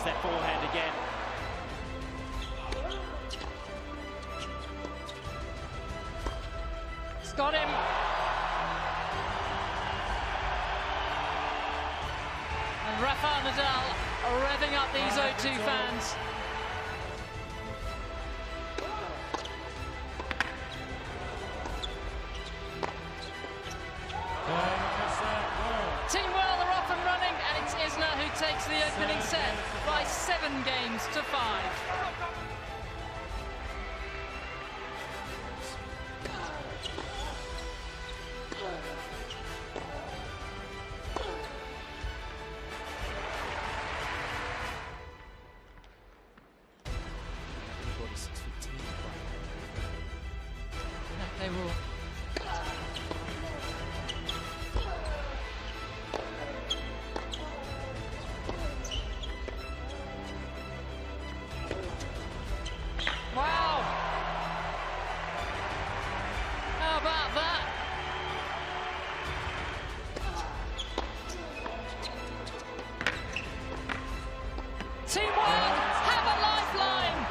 There's that forehand again. It's got him. And Rafael Nadal revving up these O2 fans. Team World are off and running, and it's Isner who takes the opening set by 7 games to 5. They will. Wow! How about that? Team World have a lifeline!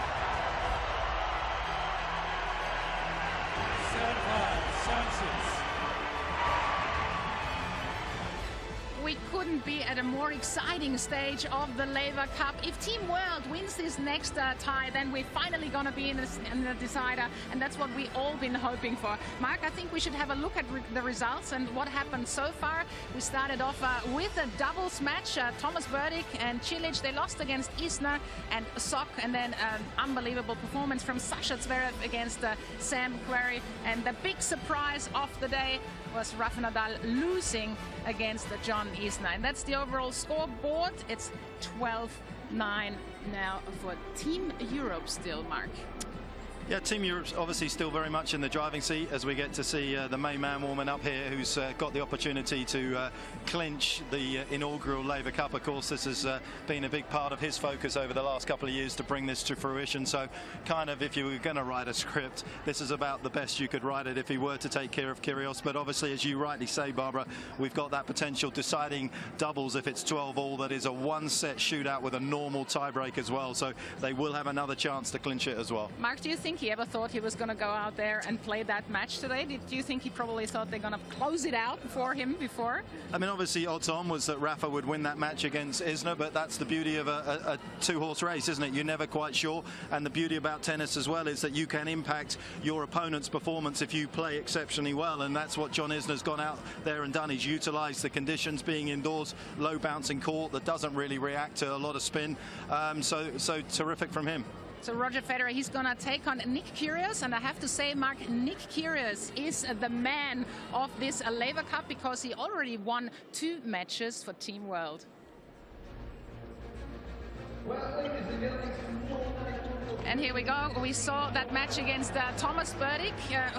We couldn't be at a more exciting stage of the Laver Cup. If Team World wins this next tie, then we're finally going to be in the decider, and that's what we've all been hoping for. Mark, I think we should have a look at the results and what happened so far. We started off with a doubles match. Thomas Berdych and Cilic, they lost against Isner and Sok, and then an unbelievable performance from Sasha Zverev against Sam Querrey. And the big surprise of the day was Rafa Nadal losing against John Isner. And that's the overall scoreboard. It's 12-9 now for Team Europe still, Mark. Yeah, Team Europe's obviously still very much in the driving seat as we get to see the main man warming up here, who's got the opportunity to clinch the inaugural Laver Cup. Of course, this has been a big part of his focus over the last couple of years to bring this to fruition. So kind of, if you were going to write a script, this is about the best you could write it if he were to take care of Kyrgios. But obviously, as you rightly say, Barbara, we've got that potential deciding doubles if it's 12-all. That is a one-set shootout with a normal tiebreak as well. So they will have another chance to clinch it as well. Mark, do you think he ever thought he was going to go out there and play that match today? Do you think he probably thought they're going to close it out for him before? I mean, obviously, odds on was that Rafa would win that match against Isner, but that's the beauty of a two-horse race, isn't it? You're never quite sure. And the beauty about tennis as well is that you can impact your opponent's performance if you play exceptionally well. And that's what John Isner's gone out there and done. He's utilised the conditions, being indoors, low bouncing court that doesn't really react to a lot of spin. So terrific from him. So Roger Federer, he's going to take on Nick Kyrgios, and I have to say, Mark, Nick Kyrgios is the man of this Laver Cup because he already won 2 matches for Team World. And here we go. We saw that match against Thomas Berdych,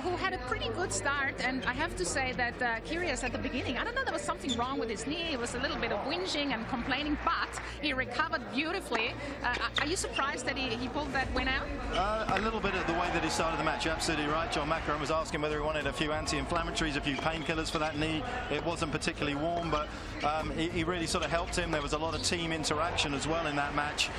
who had a pretty good start. And I have to say that Kyrgios at the beginning, I don't know, there was something wrong with his knee. It was a little bit of whinging and complaining, but he recovered beautifully. Are you surprised that he pulled that win out? A little bit of the way that he started the match, absolutely right. John McEnroe was asking whether he wanted a few anti-inflammatories, a few painkillers for that knee. It wasn't particularly warm, but he really sort of helped him. There was a lot of team interaction as well in that match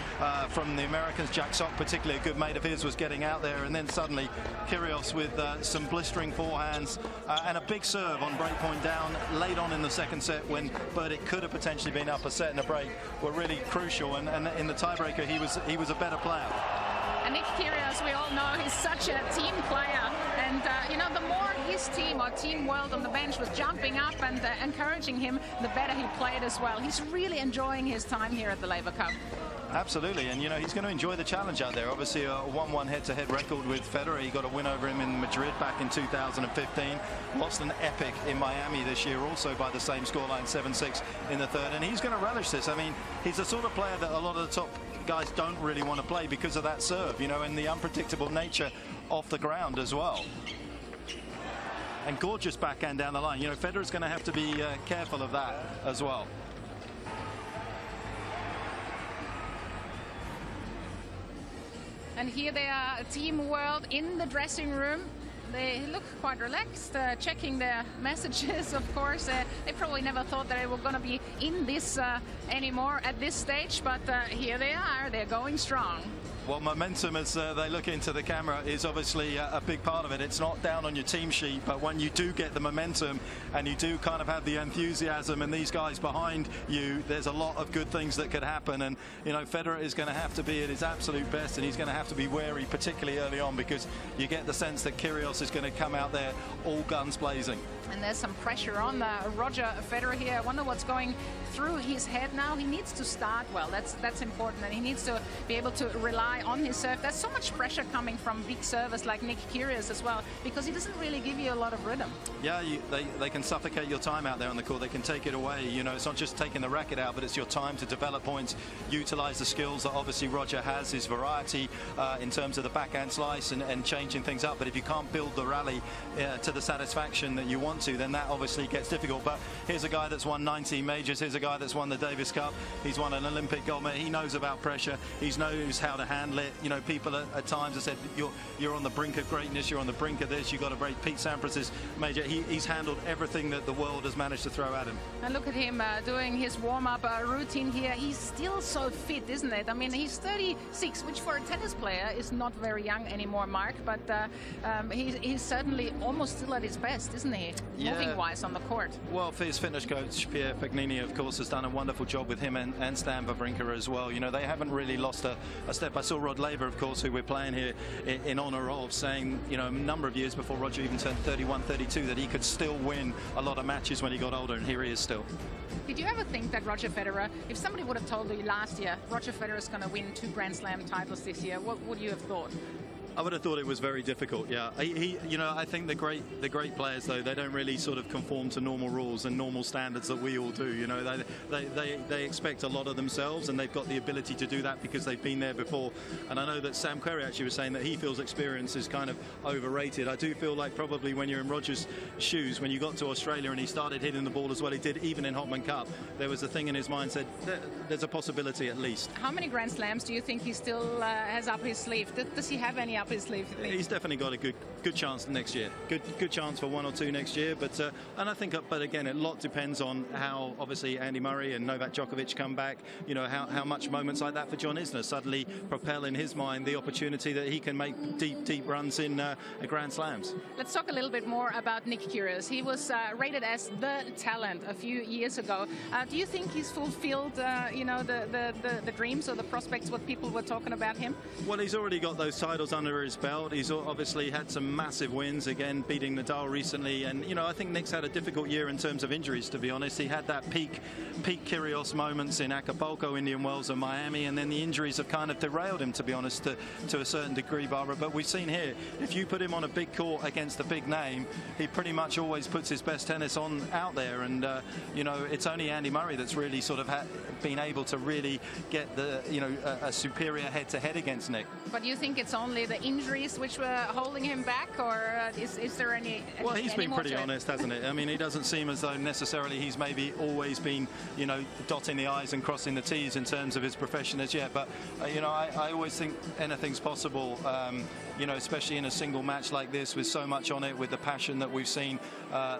from the Americans. Jack Sock, particularly a good mate of his, was getting out there, and then suddenly Kyrgios with some blistering forehands and a big serve on breakpoint down late on in the second set when Berdych could have potentially been up a set and a break were really crucial, and in the tiebreaker he was a better player. And Nick Kyrgios, we all know he's such a team player, and you know, the more his team or Team World on the bench was jumping up and encouraging him, the better he played as well. He's really enjoying his time here at the Laver Cup. Absolutely, and you know, he's going to enjoy the challenge out there. Obviously a 1-1 head-to-head record with Federer. He got a win over him in Madrid back in 2015. Lost an epic in Miami this year also by the same scoreline, 7-6 in the third, and he's going to relish this. I mean, he's the sort of player that a lot of the top guys don't really want to play because of that serve, you know, and the unpredictable nature off the ground as well. And gorgeous backhand down the line. You know, Federer's going to have to be careful of that as well. And here they are, Team World in the dressing room. they look quite relaxed, checking their messages, of course. They probably never thought that they were going to be in this anymore at this stage, but here they are. They're going strong. Well, momentum, as they look into the camera, is obviously a big part of it. It's not down on your team sheet, but when you do get the momentum and you do kind of have the enthusiasm and these guys behind you, there's a lot of good things that could happen. And, you know, Federer is going to have to be at his absolute best, and he's going to have to be wary, particularly early on, because you get the sense that Kyrgios is going to come out there all guns blazing. And there's some pressure on Roger Federer here. I wonder what's going through his head now. He needs to start well. That's important, and he needs to be able to rely on his serve. There's so much pressure coming from big servers like Nick Kyrgios as well, because he doesn't really give you a lot of rhythm. Yeah, they can suffocate your time out there on the court. They can take it away. You know, it's not just taking the racket out, but it's your time to develop points, utilize the skills that obviously Roger has, his variety in terms of the backhand slice and changing things up. But if you can't build the rally to the satisfaction that you want to, then that obviously gets difficult. But here's a guy that's won 19 majors. Here's a guy that's won the Davis Cup. He's won an Olympic gold medal. He knows about pressure. He knows how to handle it. You know, people at times have said you're on the brink of greatness. You're on the brink of this. You've got to break Pete Sampras's major. He's handled everything that the world has managed to throw at him. And look at him doing his warm-up routine here. He's still so fit, isn't it? I mean, he's 36, which for a tennis player is not very young anymore, Mark. But he's certainly almost still at his best, isn't he? Yeah. Moving-wise on the court. Well, his fitness coach, Pierre Pagnini, of course, has done a wonderful job with him and Stan Wawrinka as well. You know, they haven't really lost a step. I saw Rod Laver, of course, who we're playing here in honour of, saying, you know, a number of years before Roger even turned 31, 32, that he could still win a lot of matches when he got older, and here he is still. Did you ever think that Roger Federer, if somebody would have told you last year, Roger Federer is going to win 2 Grand Slam titles this year, what would you have thought? I would have thought it was very difficult. Yeah, you know, I think the great players, though, they don't really sort of conform to normal rules and normal standards that we all do. You know, they expect a lot of themselves, and they've got the ability to do that because they've been there before. And I know that Sam Querrey actually was saying that he feels experience is kind of overrated. I do feel like probably when you're in Roger's shoes, when you got to Australia and he started hitting the ball as well he did, even in Hopman Cup, there was a thing in his mind said there's a possibility at least. How many Grand Slams do you think he still has up his sleeve? Does he have any up his sleeve? He's definitely got a good chance next year. Good chance for 1 or 2 next year. But and I think, but again, a lot depends on how obviously Andy Murray and Novak Djokovic come back. You know, how much moments like that for John Isner suddenly propel in his mind the opportunity that he can make deep runs in Grand Slams. Let's talk a little bit more about Nick Kyrgios. He was rated as the talent a few years ago. Do you think he's fulfilled, you know, the dreams or the prospects what people were talking about him? Well, he's already got those titles under his belt. He's obviously had some massive wins, again beating Nadal recently, and you know, I think Nick's had a difficult year in terms of injuries, to be honest. He had that peak Kyrgios moments in Acapulco, Indian Wells and Miami, and then the injuries have kind of derailed him, to be honest, to a certain degree, Barbara. But we've seen here, if you put him on a big court against a big name, he pretty much always puts his best tennis on out there, and you know, it's only Andy Murray that's really sort of been able to really get the, you know, a superior head-to-head against Nick. But you think it's only the injuries which were holding him back, or is there any? Well, he's been pretty honest, hasn't it? I mean, he doesn't seem as though necessarily he's maybe always been, you know, dotting the I's and crossing the T's in terms of his profession as yet. But you know, I always think anything's possible. You know, especially in a single match like this with so much on it, with the passion that we've seen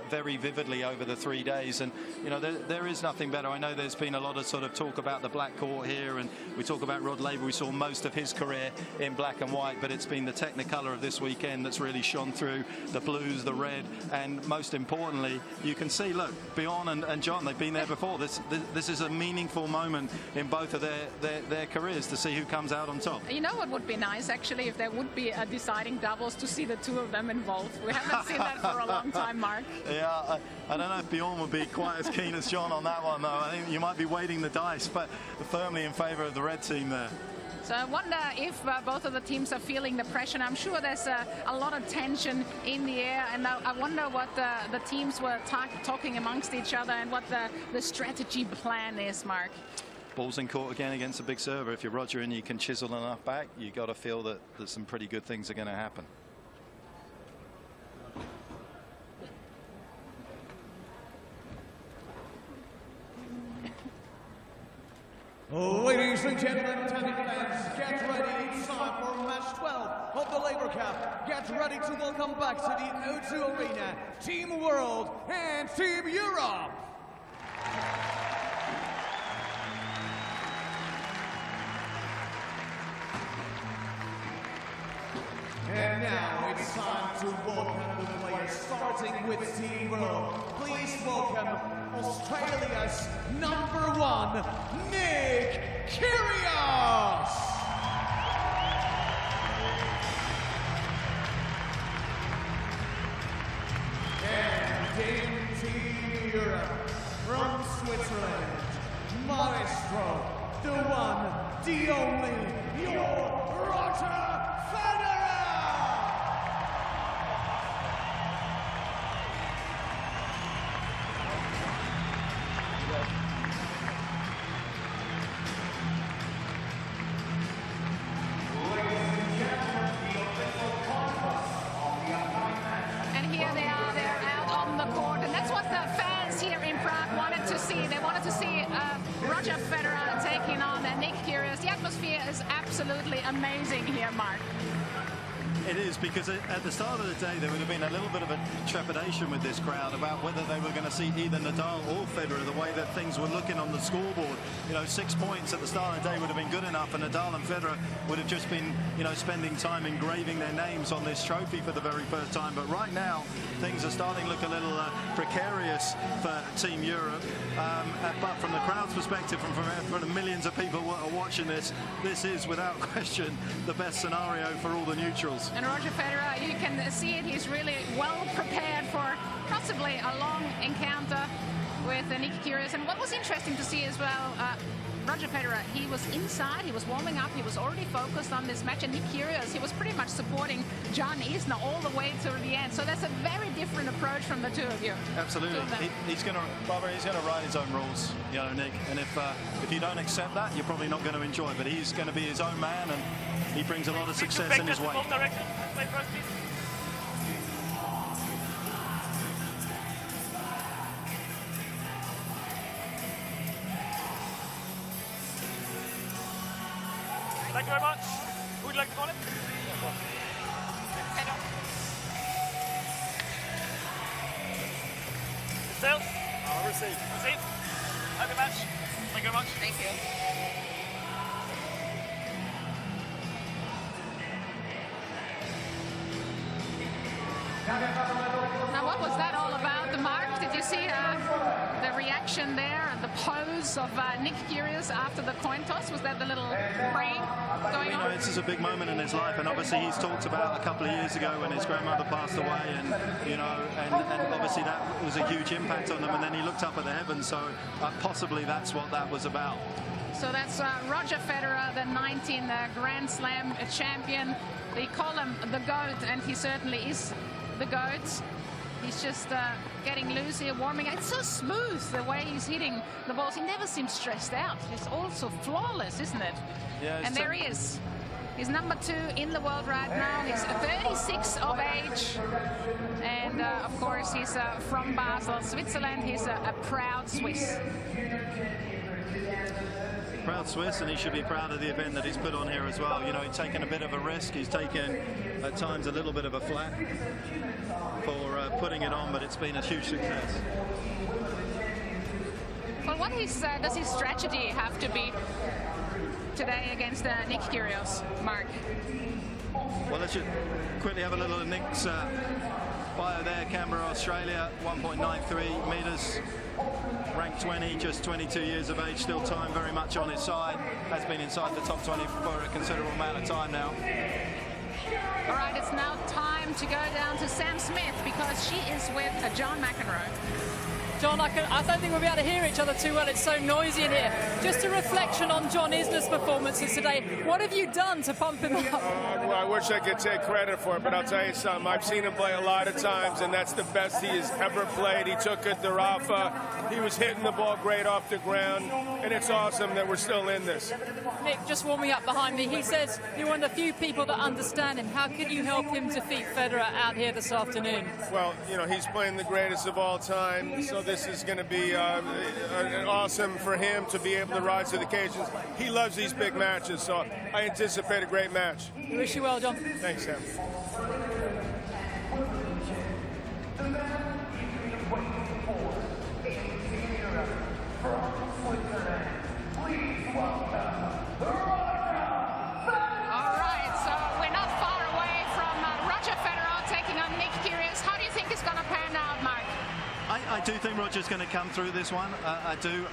very vividly over the 3 days. And you know, there is nothing better. I know there's been a lot of sort of talk about the black court here, and we talk about Rod Laver. We saw most of his career in black and white, but it's been the technicolor of this weekend that's really shone through, the blues, the red, and most importantly, you can see, look, Bjorn and John, they've been there before. This is a meaningful moment in both of their careers to see who comes out on top. You know what would be nice, actually, if there would be a deciding doubles, to see the 2 of them involved. We haven't seen that for a long time, Mark. Yeah, I don't know if Bjorn would be quite as keen as John on that one, though. I think you might be weighting the dice, but firmly in favour of the red team there. So I wonder if both of the teams are feeling the pressure. And I'm sure there's a lot of tension in the air, and I wonder what the teams were talking amongst each other and what the strategy plan is, Mark. Ball's in court again against a big server. If you're Roger and you can chisel enough back, you got to feel that some pretty good things are going to happen. Ladies and gentlemen, tennis fans, get ready. It's time for match 12 of the Laver Cup, get ready to welcome back to the O2 Arena Team World and Team Europe. And now it's time to welcome the players, starting with Team World. Please welcome Australia's #1, Nick KYRGIOS. And in Team Europe, from Switzerland, Maestro, the one, the only, your Roger FEDERER. And here they are, they're out on the court, and that's what the fans here in Prague wanted to see. They wanted to see Roger FEDERER taking on Nick KYRGIOS. The atmosphere is absolutely amazing here, Mark. It is, because at the start of the day there would have been a little bit of a trepidation with this crowd about whether they were going to see either Nadal or Federer, the way that things were looking on the scoreboard. You know, 6 points at the start of the day would have been good enough, and Nadal and Federer would have just been, you know, spending time engraving their names on this trophy for the very first time. But right now things are starting to look a little precarious for Team Europe. But from the crowd's perspective, from the millions of people who are watching this, this is without question the best scenario for all the neutrals. And Roger FEDERER, you can see it, he's really well prepared for possibly a long encounter with Nick KYRGIOS. And what was interesting to see as well, Roger FEDERER, he was inside, he was warming up, he was already focused on this match, and Nick KYRGIOS, he was pretty much supporting John Isner all the way to the end. So that's a very different approach from the two of you. Absolutely. He's going to write his own rules, you know, Nick. And if you don't accept that, you're probably not going to enjoy it. But he's going to be his own man, and he brings a lot of success in his way. Thank you very much. Who would you like to call it? Still? Receive. Receive. Happy match. Thank you very much. Thank you. Now, what was that all about, Mark? Did you see the reaction there and the pose of Nick KYRGIOS after the coin toss? Was that the little praying going on? This is a big moment in his life, and obviously he's talked about a couple of years ago when his grandmother passed away, and you know, and obviously that was a huge impact on him. And then he looked up at the heavens, so possibly that's what that was about. So that's Roger FEDERER, the 19th Grand Slam champion. They call him the GOAT, and he certainly is the GOAT. He's just getting loose here, warming up. It's so smooth the way he's hitting the balls. He never seems stressed out. It's also flawless, isn't it? Yeah, and there he is. He's #2 in the world right now. He's 36 of age. And of course, he's from Basel, Switzerland. He's a proud Swiss. Proud Swiss, and he should be proud of the event that he's put on here as well. You know, he's taken a bit of a risk. He's taken, at times, a little bit of a flak for putting it on, but it's been a huge success. Well, what does his strategy have to be today against Nick KYRGIOS, Mark? Well, let's just quickly have a little of Nick's bio there. Canberra, Australia, 1.93 metres. Ranked 20, just 22 years of age, still time very much on his side. Has been inside the top 20 for a considerable amount of time now. All right, it's now time to go down to Sam Smith, because she is with John McEnroe. John, I don't think we'll be able to hear each other too well. It's so noisy in here. Just a reflection on John Isner's performances today. What have you done to pump him up? Well, I wish I could take credit for it, but I'll tell you something. I've seen him play a lot of times, and that's the best he has ever played. He took it to Rafa. He was hitting the ball great off the ground, and it's awesome that we're still in this. Nick, just warming up behind me, he says you're one of the few people that understand him. How can you help him defeat Federer out here this afternoon? Well, you know, he's playing the greatest of all time, so this is going to be awesome for him to be able to rise to the occasions. He loves these big matches, so I anticipate a great match. We wish you well, John. Thanks, Sam. All right, so we're not far away from Roger Federer taking on Nick Kyrgios. How do you think it's going to pan out, Mike? I do think Roger's going to come through this one. I do.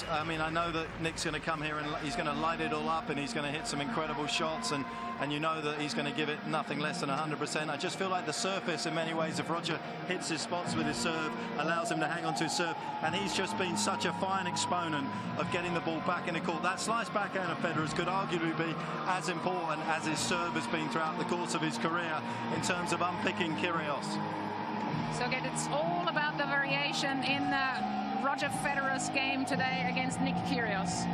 I mean, I know that Nick's going to come here and he's going to light it all up and he's going to hit some incredible shots, and you know that he's going to give it nothing less than 100%. I just feel like the surface, in many ways, if Roger hits his spots with his serve, allows him to hang on to his serve, and he's just been such a fine exponent of getting the ball back in the court. That slice backhand of Federer's could arguably be as important as his serve has been throughout the course of his career in terms of unpicking Kyrgios. So again, it's all about the variation in Roger Federer's game today against Nick Kyrgios.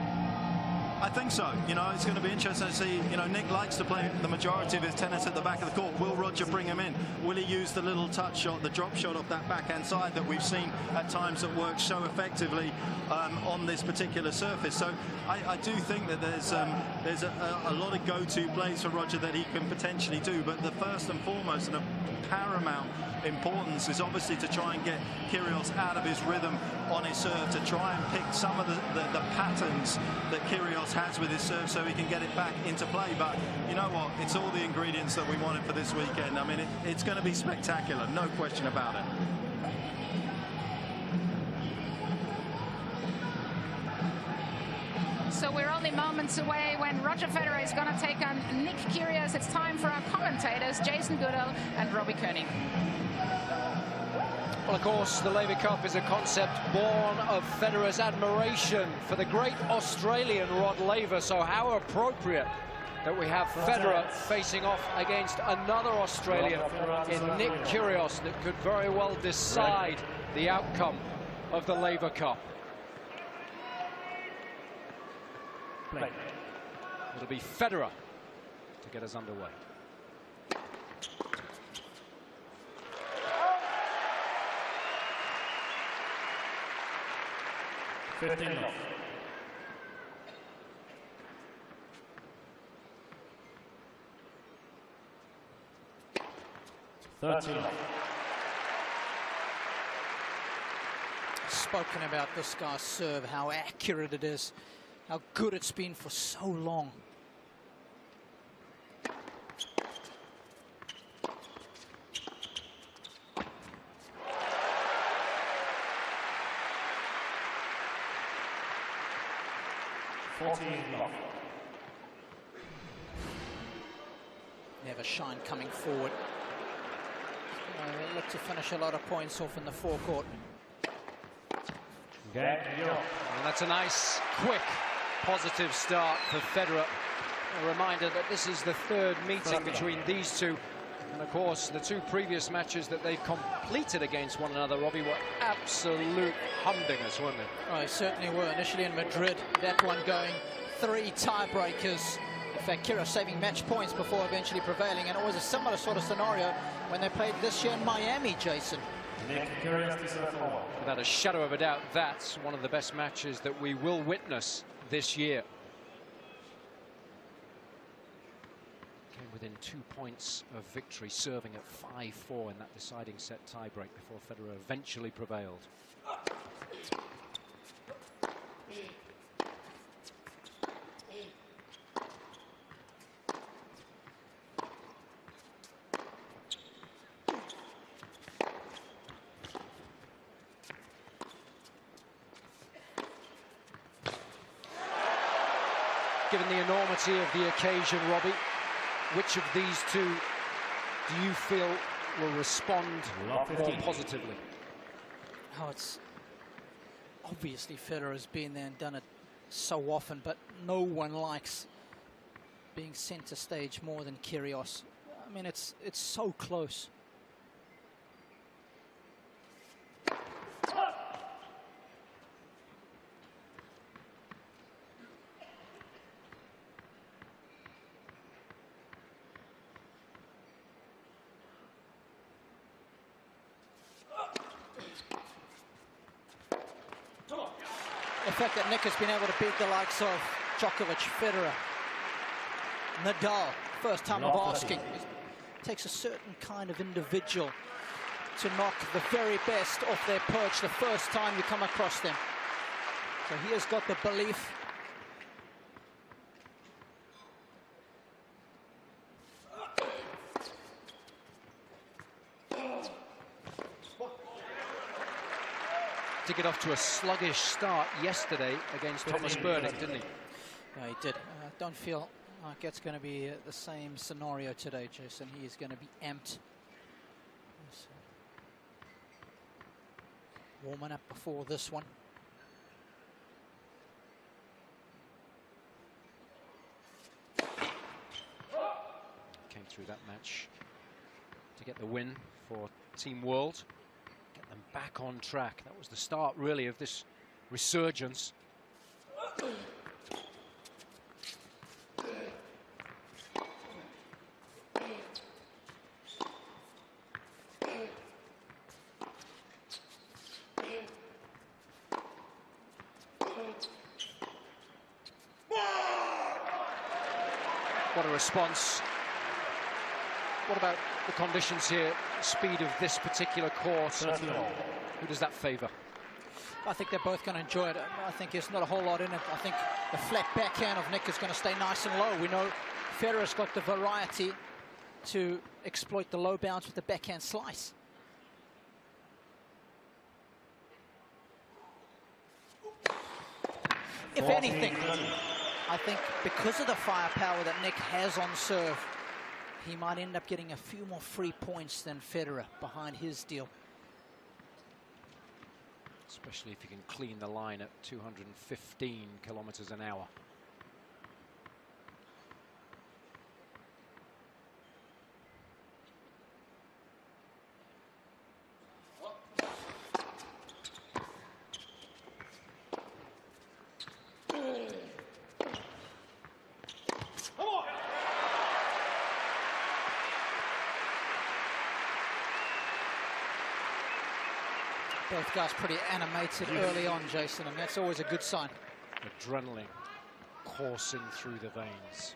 I think so. You know, it's going to be interesting to see. You know, Nick likes to play the majority of his tennis at the back of the court. Will Roger bring him in? Will he use the little touch shot, the drop shot off that backhand side that we've seen at times that works so effectively on this particular surface? So I do think that there's a lot of go-to plays for Roger that he can potentially do. But the first and foremost and the paramount importance is obviously to try and get Kyrgios out of his rhythm on his serve, to try and pick some of the patterns that Kyrgios has with his serve so he can get it back into play. But you know what? It's all the ingredients that we wanted for this weekend. I mean, it's going to be spectacular, no question about it. So we're only moments away when Roger Federer is going to take on Nick Kyrgios. It's time for our commentators, Jason Goodall and Robbie Koenig. Well, of course, the Laver Cup is a concept born of Federer's admiration for the great Australian Rod Laver. So how appropriate that we have Federer facing off against another Australian in Nick Kyrgios that could very well decide the outcome of the Laver Cup. It'll be Federer to get us underway. Spoken about this guy's serve, how accurate it is, how good it's been for so long. Never shine coming forward. They look to finish a lot of points off in the forecourt. And that's a nice, quick, positive start for Federer. A reminder that this is the third meeting between these two. And of course, the two previous matches that they've completed against one another, Robbie, were absolute humdingers, weren't they? Oh, they certainly were. Initially in Madrid, that one going 3 tiebreakers. In fact, Kyrgios saving match points before eventually prevailing. And it was a similar sort of scenario when they played this year in Miami, Jason. Without a shadow of a doubt, that's one of the best matches that we will witness this year. Came within 2 points of victory, serving at 5-4 in that deciding set tiebreak before Federer eventually prevailed. Given the enormity of the occasion, Robbie, which of these two do you feel will respond more positively? Oh, it's obviously Federer's been there and done it so often, but no one likes being center stage more than Kyrgios. I mean, it's so close. The fact that Nick has been able to beat the likes of Djokovic, Federer, Nadal, first time of asking. It takes a certain kind of individual to knock the very best off their perch the first time you come across them. So he has got the belief. To get off to a sluggish start yesterday against Thomas Berdych, didn't he? Yeah, he did. I don't feel like it's going to be the same scenario today, Jason. He is going to be amped. Warming up before this one. Came through that match to get the win for Team World. Get them back on track. That was the start, really, of this resurgence. What a response. What about the conditions here, speed of this particular course? Who does that favour? I think they're both going to enjoy it. I think there's not a whole lot in it. I think the flat backhand of Nick is going to stay nice and low. We know Federer's got the variety to exploit the low bounce with the backhand slice. If anything, I think because of the firepower that Nick has on serve, he might end up getting a few more free points than Federer behind his deal. Especially if you can clean the line at 215 kilometers an hour. Both guys pretty animated early on, Jason, and that's always a good sign. Adrenaline coursing through the veins.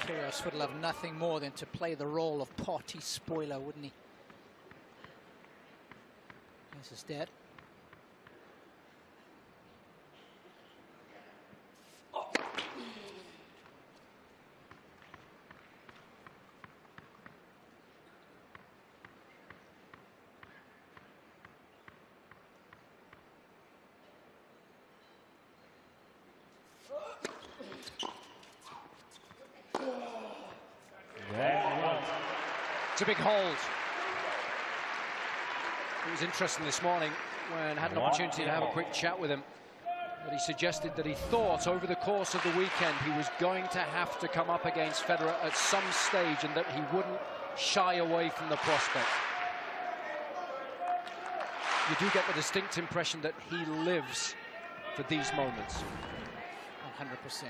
KYRGIOS would love nothing more than to play the role of party spoiler, wouldn't he? There's his dad. It's a big hold. It was interesting this morning when I had an opportunity to have a quick chat with him, that he suggested that he thought over the course of the weekend he was going to have to come up against Federer at some stage and that he wouldn't shy away from the prospect. You do get the distinct impression that he lives for these moments. 100%.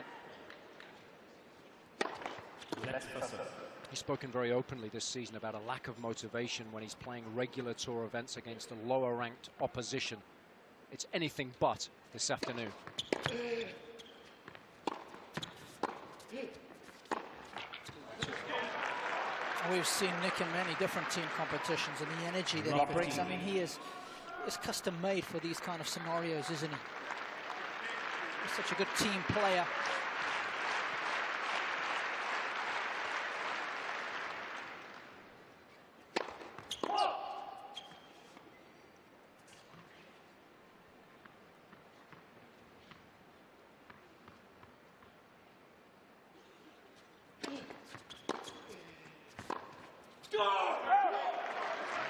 He's spoken very openly this season about a lack of motivation when he's playing regular tour events against a lower ranked opposition. It's anything but this afternoon. We've seen Nick in many different team competitions, and the energy that he brings. I mean, he is custom made for these kind of scenarios, isn't he? He's such a good team player.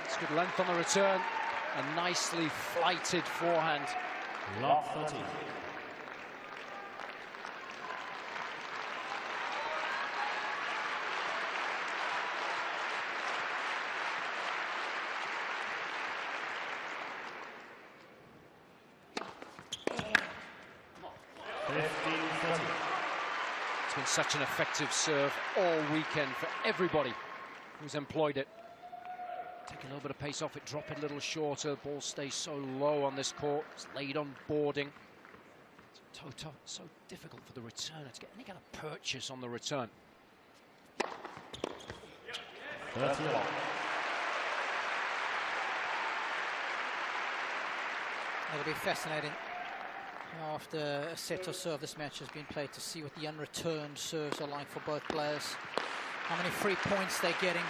It's good length on the return. A nicely flighted forehand. Love 30. It's been such an effective serve all weekend for everybody who's employed it. Take a little bit of pace off it, drop it a little shorter. Ball stays so low on this court. It's laid on boarding. It's so difficult for the returner to get any kind of purchase on the return. It'll be fascinating after a set or so of this match has been played to see what the unreturned serves are like for both players. How many free points they're getting.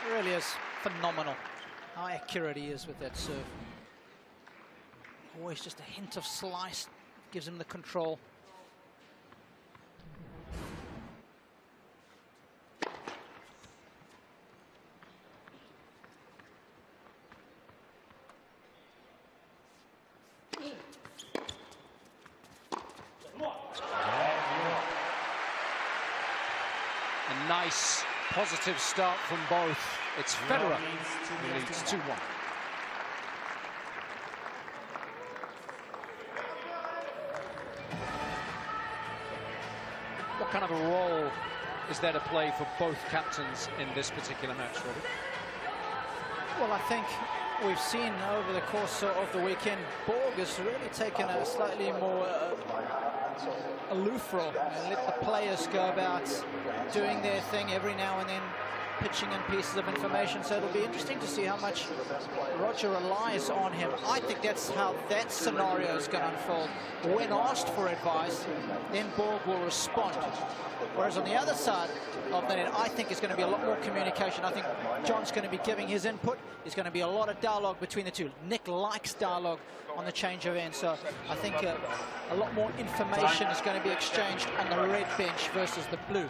It really is phenomenal how accurate he is with that serve. Always just a hint of slice gives him the control. A nice positive start from both. It's Federer who leads 2-1. What kind of a role is there to play for both captains in this particular match, Robert? Well, I think we've seen over the course of the weekend, Borg has really taken a slightly more aloof role and let the players go about doing their thing every now and then, pitching in pieces of information. So it'll be interesting to see how much Roger relies on him. I think that's how that scenario is going to unfold. When asked for advice, then Borg will respond. Whereas on the other side of the net, I think there's going to be a lot more communication. I think John's going to be giving his input. There's going to be a lot of dialogue between the two. Nick likes dialogue on the change of end, so I think a lot more information is going to be exchanged on the red bench versus the blue.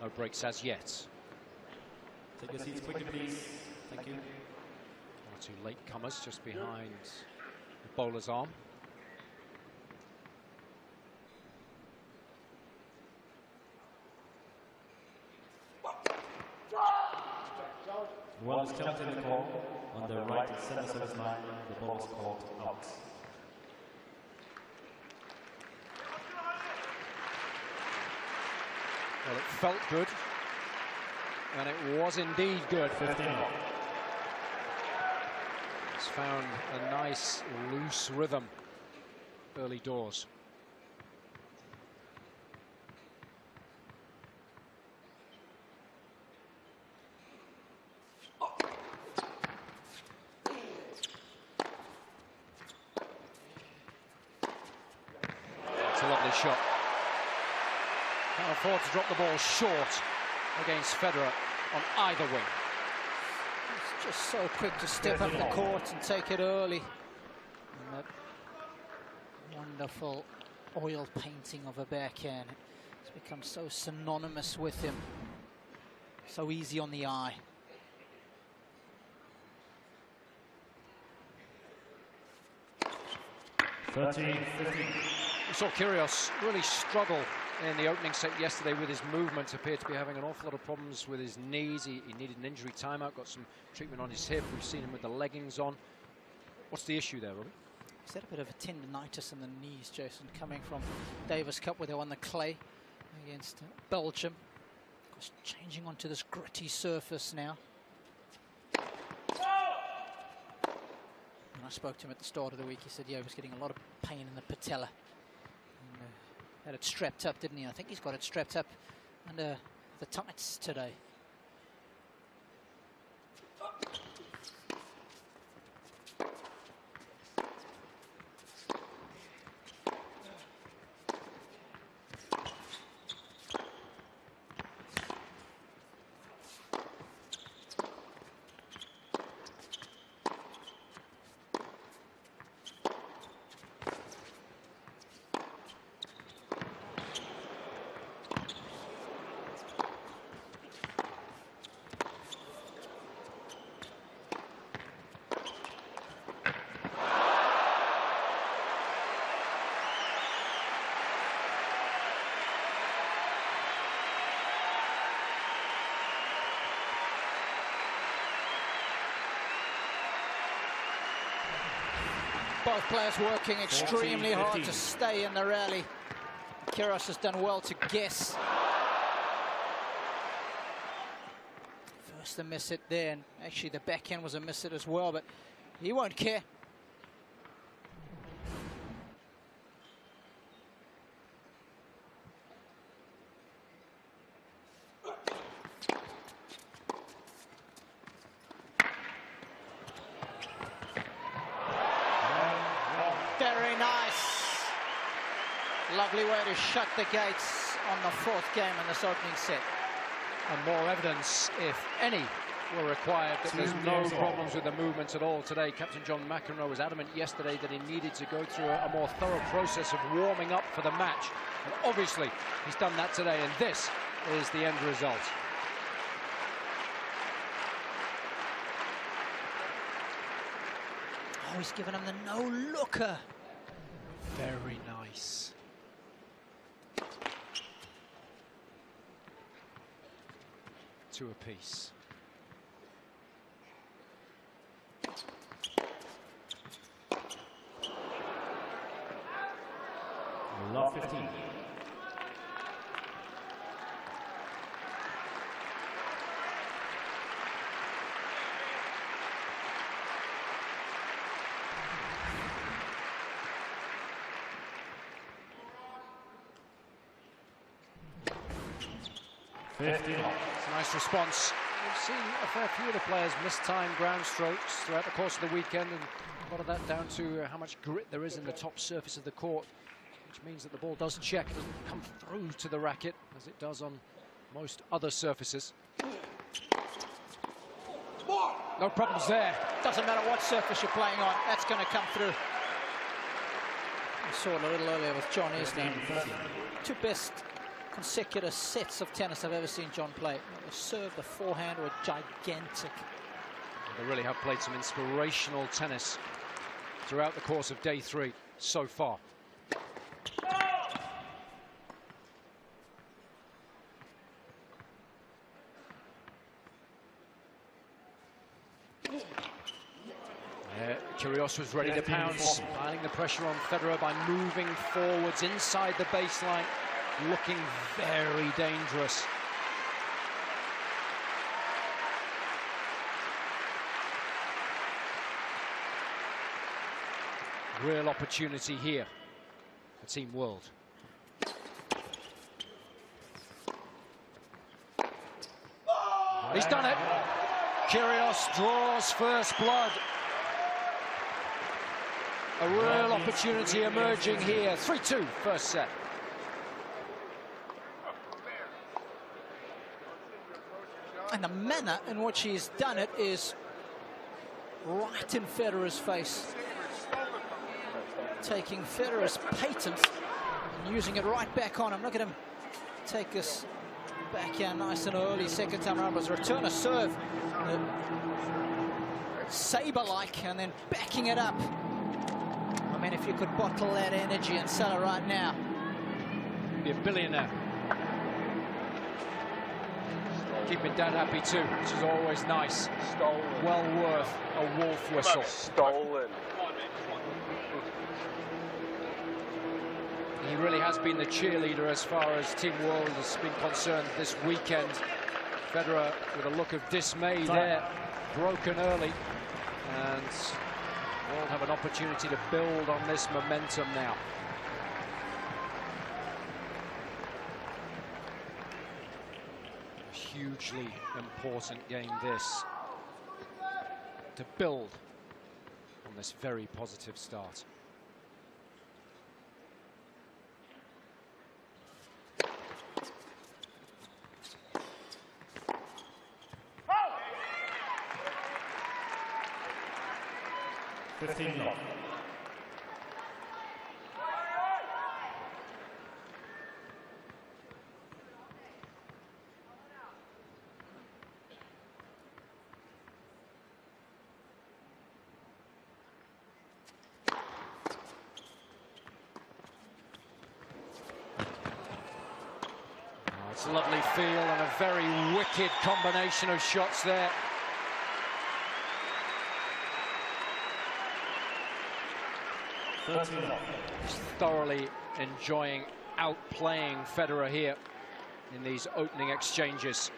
No breaks as yet. Take your seats quickly, please. Thank you. One or two late comers just behind the bowler's arm. One is counted in the call. On the right center service line, the ball is called out. Well, it felt good, and it was indeed good. 15. It's found a nice loose rhythm early doors. It's a lovely shot. Can't afford to drop the ball short against Federer on either wing. It's just so quick to step up the court and take it early. And that wonderful oil painting of a backhand. It's become so synonymous with him. So easy on the eye. We saw KYRGIOS really struggle in the opening set yesterday with his movement. Appeared to be having an awful lot of problems with his knees. He needed an injury timeout, got some treatment on his hip. We've seen him with the leggings on. What's the issue there, Robbie? He's had a bit of a tendinitis in the knees, Jason, coming from Davis Cup where they won the clay against Belgium. Of course, changing onto this gritty surface now. When I spoke to him at the start of the week, he said, yeah, he was getting a lot of pain in the patella. And, had it strapped up, didn't he? I think he's got it strapped up under the tights today. Both players working extremely hard to stay in the rally. KYRGIOS has done well to guess. First a miss it there, and actually the backhand was a miss it as well, but he won't care. Very nice. Lovely way to shut the gates on the fourth game in this opening set. And more evidence, if any, were required that there's no problems with the movements at all today. Captain John McEnroe was adamant yesterday that he needed to go through a more thorough process of warming up for the match. And obviously, he's done that today, and this is the end result. Oh, he's given him the no-looker. Very nice. Two apiece. Love 15. It's a nice response. We've seen a fair few of the players miss time ground strokes throughout the course of the weekend, and a lot of that down to how much grit there is in the top surface of the court, which means that the ball does check, doesn't come through to the racket as it does on most other surfaces. No problems there. Doesn't matter what surface you're playing on, that's going to come through. I saw it a little earlier with John Isner. Two best consecutive sets of tennis I've ever seen John play. The serve, the forehand were gigantic. They really have played some inspirational tennis throughout the course of day 3 so far. KYRGIOS was ready to pounce, piling the pressure on Federer by moving forwards inside the baseline, looking very dangerous. Real opportunity here for Team World. He's done it. KYRGIOS draws first blood. A real opportunity emerging here. 3-2 first set. And the manner in which he's done it is right in Federer's face. Taking Federer's patent and using it right back on him. Look at him take this backhand nice and early. Second time around was return a serve. Saber-like, and then backing it up. I mean, if you could bottle that energy and sell it right now, be a billionaire. Keeping Dad happy too, which is always nice. Stolen. Well worth a wolf whistle. Stolen. He really has been the cheerleader as far as Team World has been concerned this weekend. Federer with a look of dismay there, broken early, and World have an opportunity to build on this momentum now. Hugely important game this, to build on this very positive start. It's a lovely feel and a very wicked combination of shots there. He's thoroughly enjoying outplaying Federer here in these opening exchanges.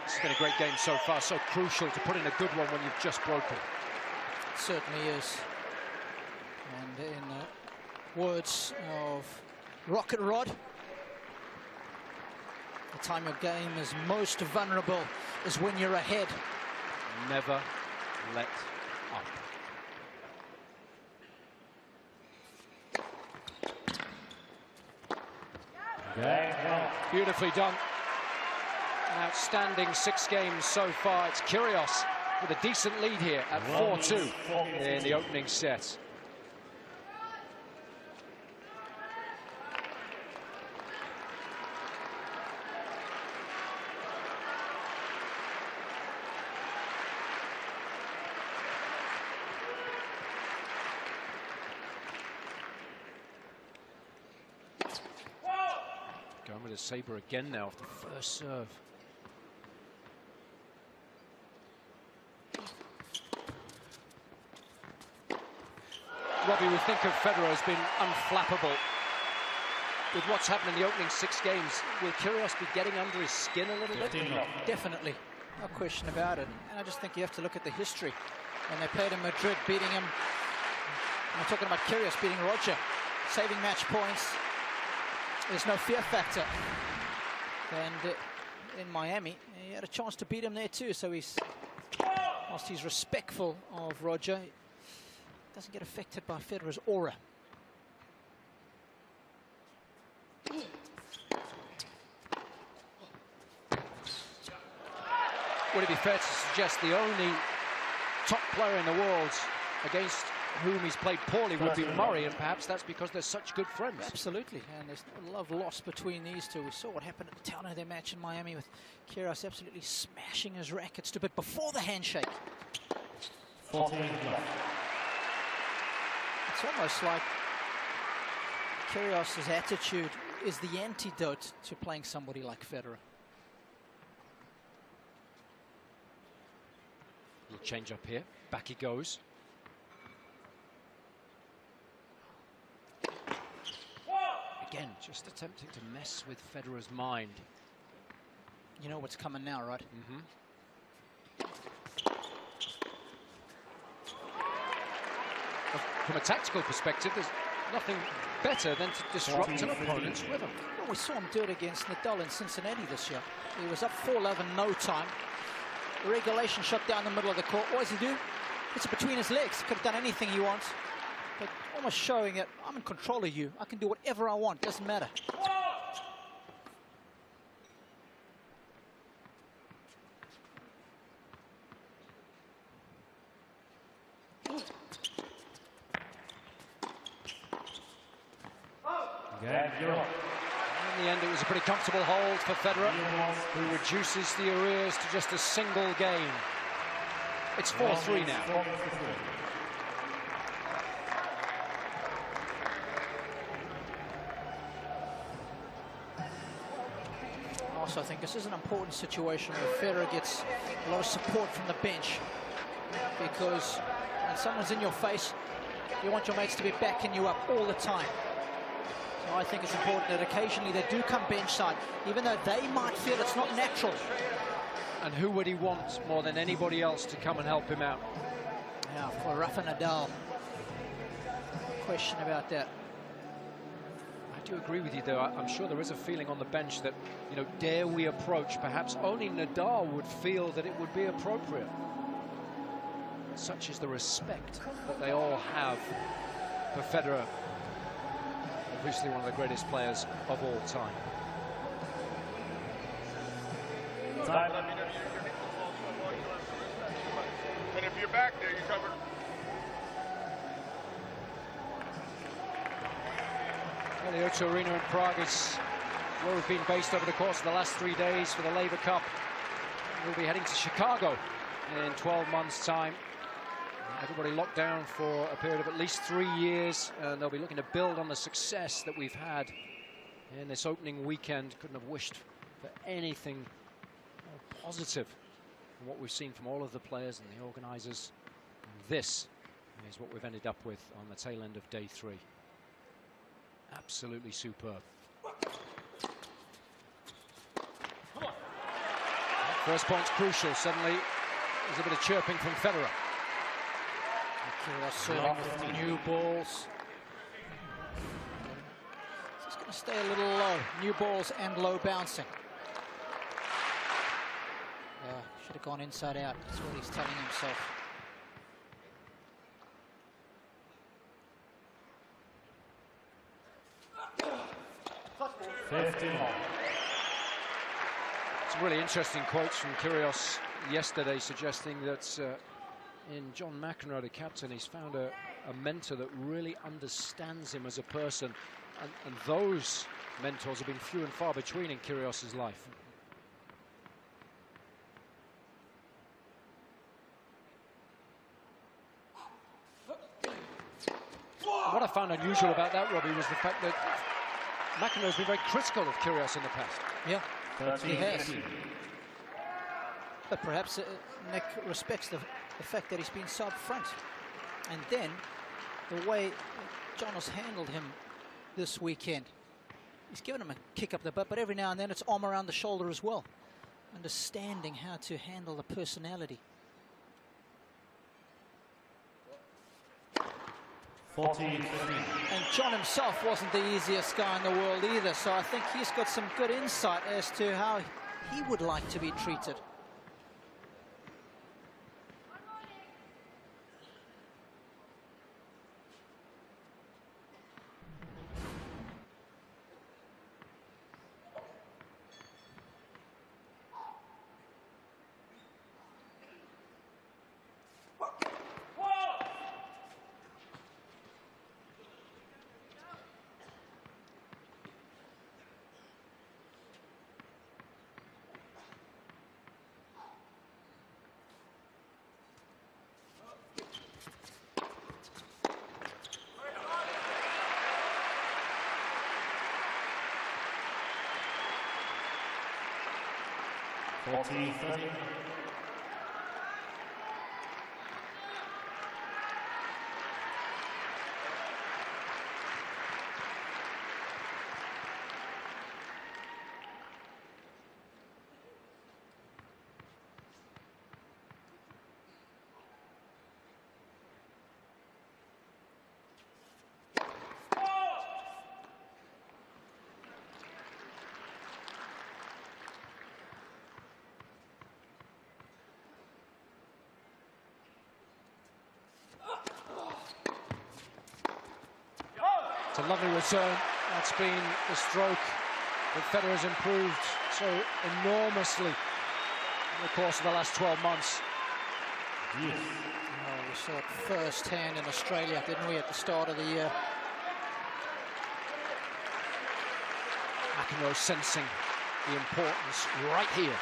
It's been a great game so far, so crucial to put in a good one when you've just broken. It certainly is. And in the words of Rocket Rod, the time your game is most vulnerable is when you're ahead. Never let up. Beautifully done. An outstanding 6 games so far. It's KYRGIOS with a decent lead here at 4-2 in the opening set. Going with a sabre again now off the first serve. Robbie, we think of Federer as being unflappable. With what's happened in the opening 6 games, will KYRGIOS be getting under his skin a little bit? Definitely, no question about it. And I just think you have to look at the history. When they played in Madrid, beating him, I'm talking about KYRGIOS beating Roger, saving match points. There's no fear factor. And in Miami, he had a chance to beat him there too. So whilst he's respectful of Roger, doesn't get affected by Federer's aura. Would it be fair to suggest the only top player in the world against whom he's played poorly would be Murray, and perhaps that's because they're such good friends? Absolutely, and there's no love lost between these two. We saw what happened at the town of their match in Miami with KYRGIOS absolutely smashing his rackets to bit before the handshake. It's almost like KYRGIOS' attitude is the antidote to playing somebody like Federer. Little change up here. Back he goes. Again, just attempting to mess with Federer's mind. You know what's coming now, right? Mm-hmm. From a tactical perspective, there's nothing better than to disrupt an opponent's rhythm. Well, we saw him do it against Nadal in Cincinnati this year. He was up 4-love in no time. The regulation shot down the middle of the court. What does he do? Puts it between his legs. Could have done anything he wants. But almost showing that I'm in control of you. I can do whatever I want. Doesn't matter. In the end, it was a pretty comfortable hold for Federer, who reduces the arrears to just a single game. It's 4-3 now. I also think this is an important situation where Federer gets a lot of support from the bench, because when someone's in your face, you want your mates to be backing you up all the time. So I think it's important that occasionally they do come bench side, even though they might feel it's not natural. And who would he want more than anybody else to come and help him out? Yeah, for Rafa Nadal. No question about that. I do agree with you, though. I'm sure there is a feeling on the bench that, you know, dare we approach? Perhaps only Nadal would feel that it would be appropriate. Such is the respect that they all have for Federer. Obviously one of the greatest players of all time. And if you're back there, you're covered. The O2 Arena in Prague is where we've been based over the course of the last 3 days for the Laver Cup. We'll be heading to Chicago in 12 months' time. Everybody locked down for a period of at least 3 years, and they'll be looking to build on the success that we've had in this opening weekend. Couldn't have wished for anything more positive than what we've seen from all of the players and the organisers. And this is what we've ended up with on the tail end of day 3. Absolutely superb. First point's crucial. Suddenly there's a bit of chirping from Federer. Kyrgios serving with new balls. Just going to stay a little low. New balls and low bouncing. Should have gone inside out. That's what he's telling himself. Some really interesting quotes from Kyrgios yesterday, suggesting that in John McEnroe, the captain, he's found a mentor that really understands him as a person, and those mentors have been few and far between in Kyrgios's life. What I found unusual about that, Robbie, was the fact that McEnroe's been very critical of Kyrgios in the past. Yeah, he has. But perhaps Nick respects the fact that he's been so upfront. And then the way John has handled him this weekend, he's given him a kick up the butt, but every now and then it's arm around the shoulder as well. Understanding how to handle the personality. 14-15. And John himself wasn't the easiest guy in the world either, so I think he's got some good insight as to how he would like to be treated. It's a lovely return. That's been the stroke that Federer's improved so enormously in the course of the last 12 months. Yes. Oh, we saw it firsthand in Australia, didn't we, at the start of the year? McEnroe sensing the importance right here.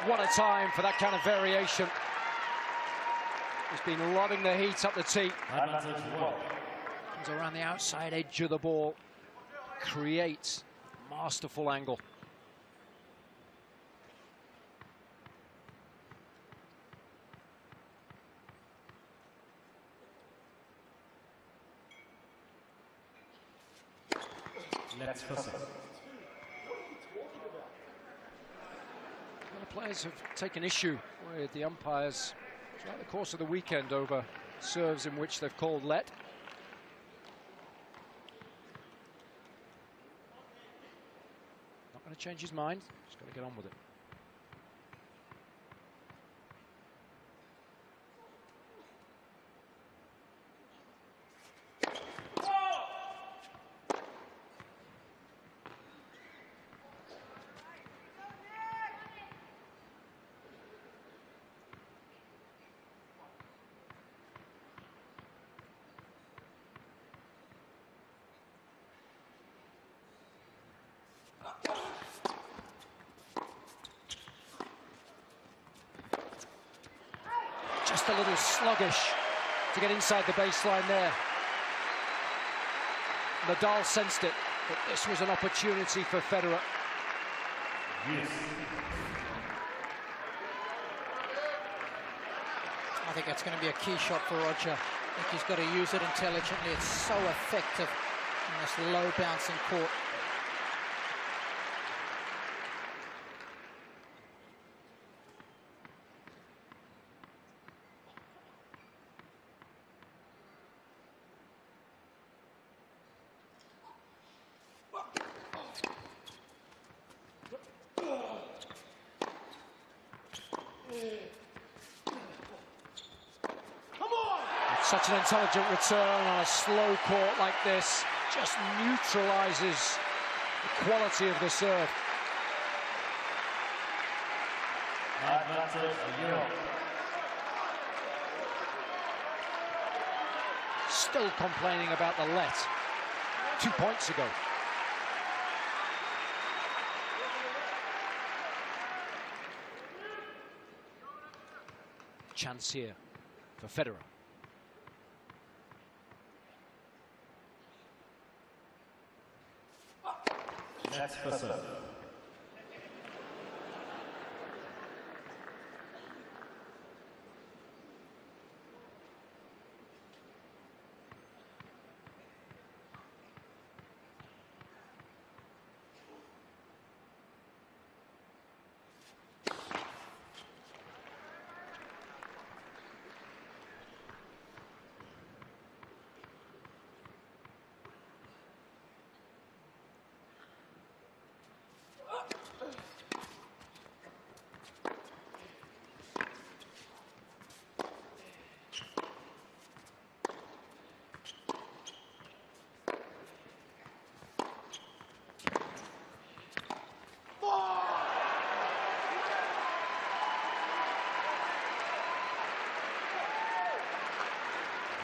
What a time for that kind of variation. He's been robbing the heat up the tee. Comes around the outside edge of the ball. Creates a masterful angle. Let's focus. Players have taken issue with the umpires throughout the course of the weekend over serves in which they've called let. Not going to change his mind, just got to get on with it. just a little sluggish to get inside the baseline there. Nadal sensed it, but this was an opportunity for Federer. Yes. I think that's going to be a key shot for Roger. I think he's got to use it intelligently. It's so effective in this low bouncing court. Such an intelligent return on a slow court like this. Just neutralizes the quality of the serve. Advantage Europe. Still complaining about the let 2 points ago. Chance here for Federer. That's for serve.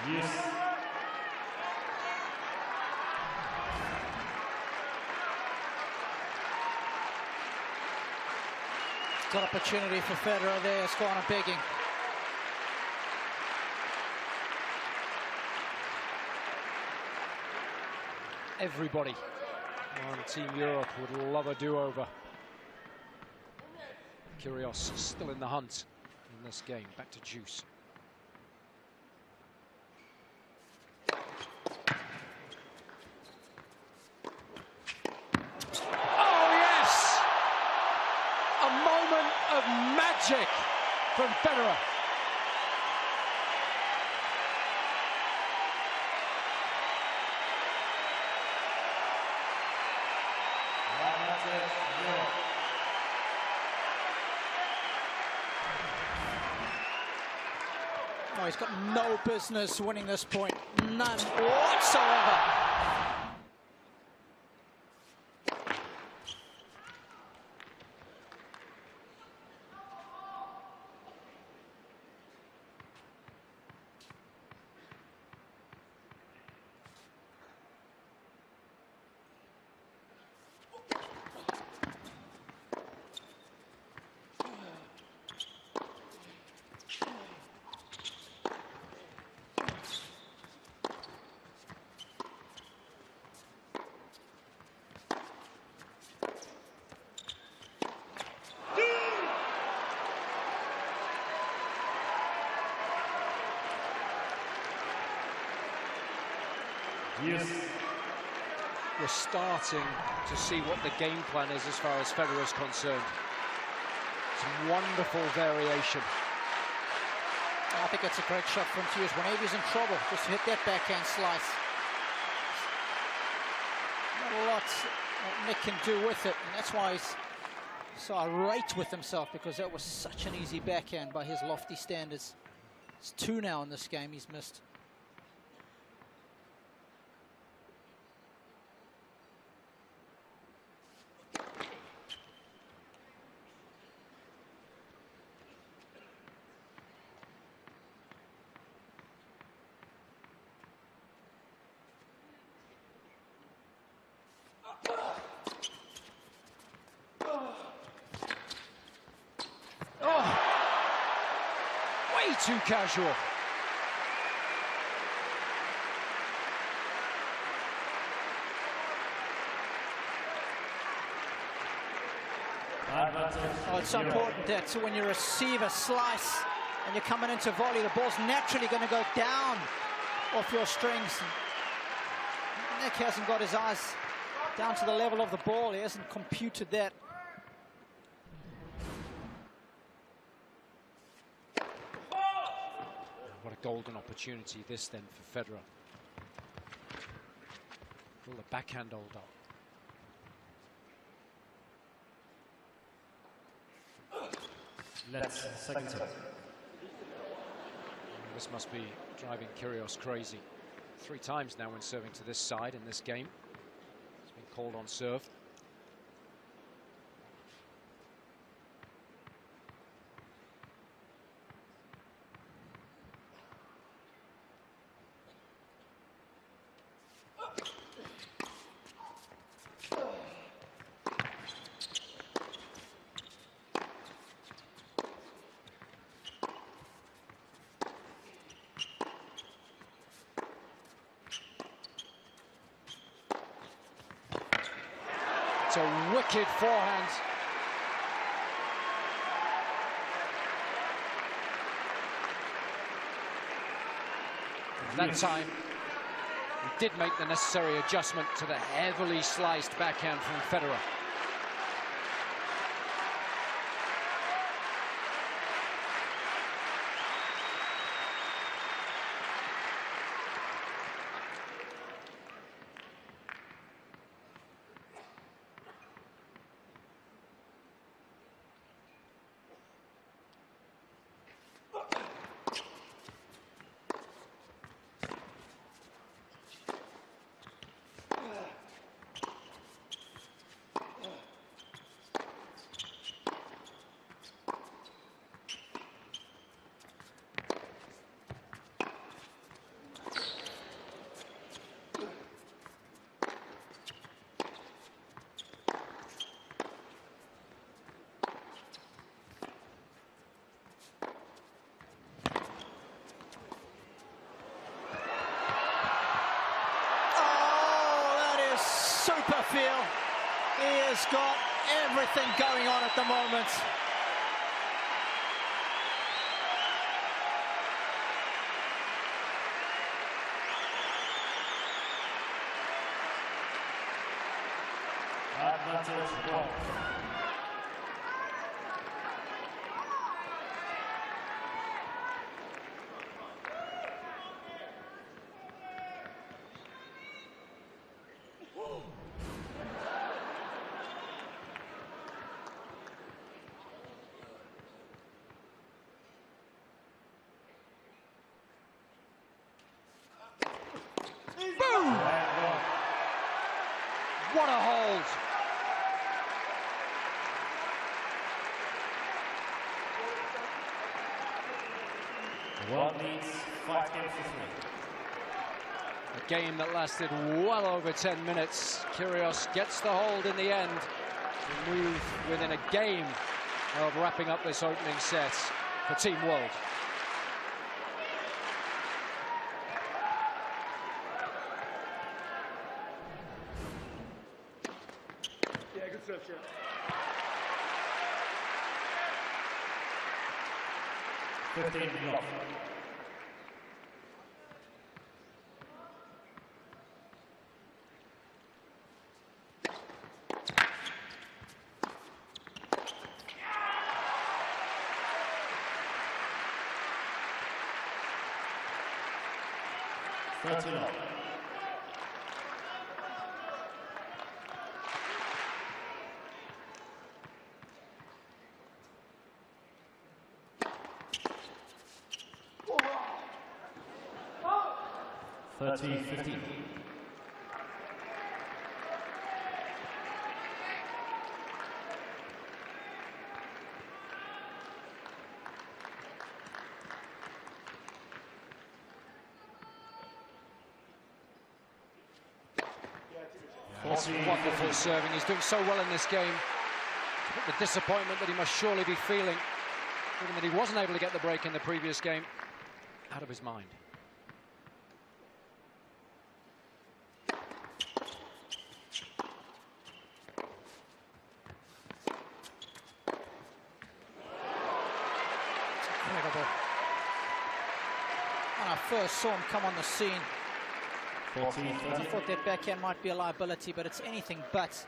Yes. Got opportunity for Federer there, it's gone begging. Everybody on Team Europe would love a do-over. KYRGIOS still in the hunt in this game. Back to Juice. Of magic from Federer. Oh, he's got no business winning this point, none whatsoever. Yes. We're starting to see what the game plan is as far as Federer is concerned. Some wonderful variation. I think it's a great shot from Hughes. Whenever he's in trouble, just hit that backhand slice. Not a lot that Nick can do with it, and that's why he's so irate with himself, because that was such an easy backhand by his lofty standards. It's 2 now in this game he's missed. too casual. Oh, it's so important that so when you receive a slice and you're coming into volley, the ball's naturally going to go down off your strings. Nick hasn't got his eyes down to the level of the ball. He hasn't computed that. What a golden opportunity this then for Federer. Pull the backhand hold up. Let's second set. This must be driving Kyrgios crazy. 3 times now when serving to this side in this game. He's been called on serve. It's a wicked forehand. That time, he did make the necessary adjustment to the heavily sliced backhand from Federer. Super feel. He has got everything going on at the moment. Advantage one. Boom! What a hold! One leads 5 games to 3. A game that lasted well over 10 minutes. Kyrgios gets the hold in the end to move within a game of wrapping up this opening set for Team World. Yeah, good stuff, Chip. Block. Thirty 15. That's wonderful serving. He's doing so well in this game. The disappointment that he must surely be feeling given that he wasn't able to get the break in the previous game, out of his mind. Incredible. When I first saw him come on the scene, 14, I thought that backhand might be a liability, but it's anything but.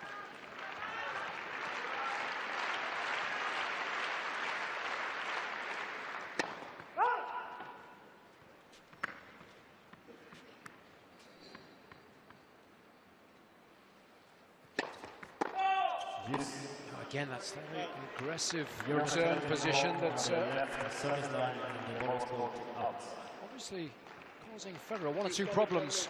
Again, that's the very aggressive return position that's obviously causing Federer one or two problems.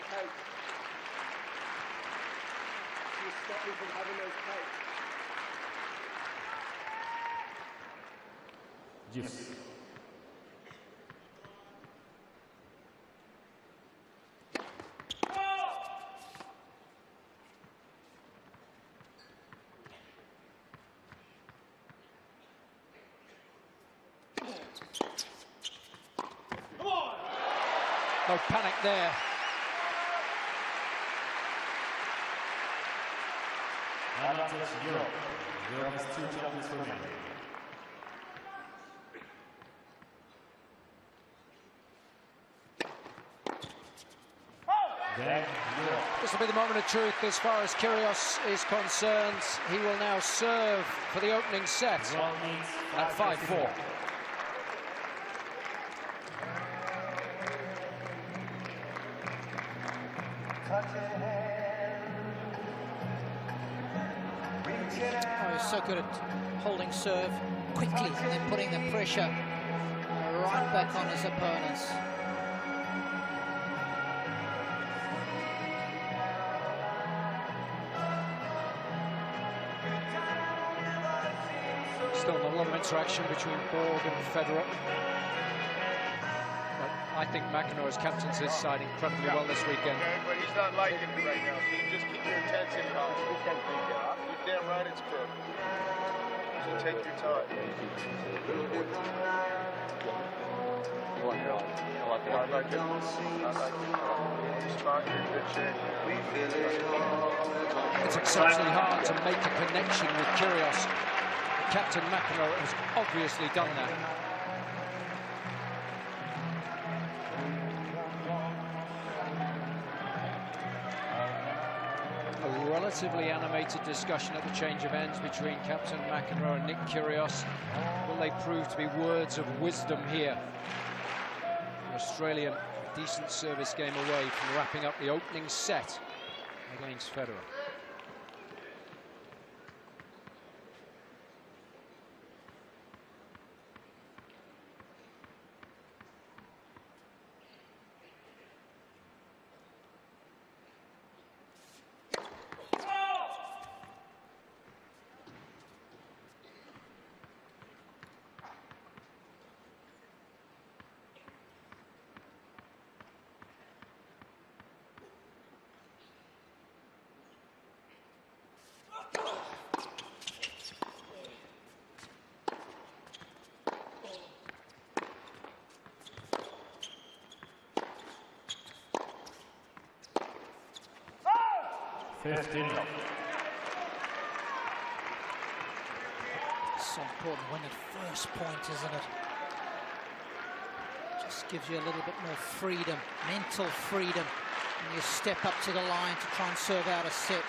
Yes. No panic there. Advantage Europe. Europe has 2 champions for men. This will be the moment of truth as far as Kyrgios is concerned. He will now serve for the opening set at 5-4. Oh, he's so good at holding serve quickly and then putting the pressure right back on his opponents. Still not a lot of interaction between Borg and Federer. But I think McEnroe has captained his side incredibly well this weekend. Okay, but he's not liking it right now, so you just keep your intensity high. You're damn right it's good. So take your time. I like it. Just try to get good shape. It's exceptionally hard to make a connection with Kyrgios. Captain McEnroe has obviously done that. A relatively animated discussion at the change of ends between Captain McEnroe and Nick Kyrgios. Will they prove to be words of wisdom here? The Australian, decent service game away from wrapping up the opening set against Federer. So important when at first point, isn't it? Just gives you a little bit more freedom, mental freedom, when you step up to the line to try and serve out a set.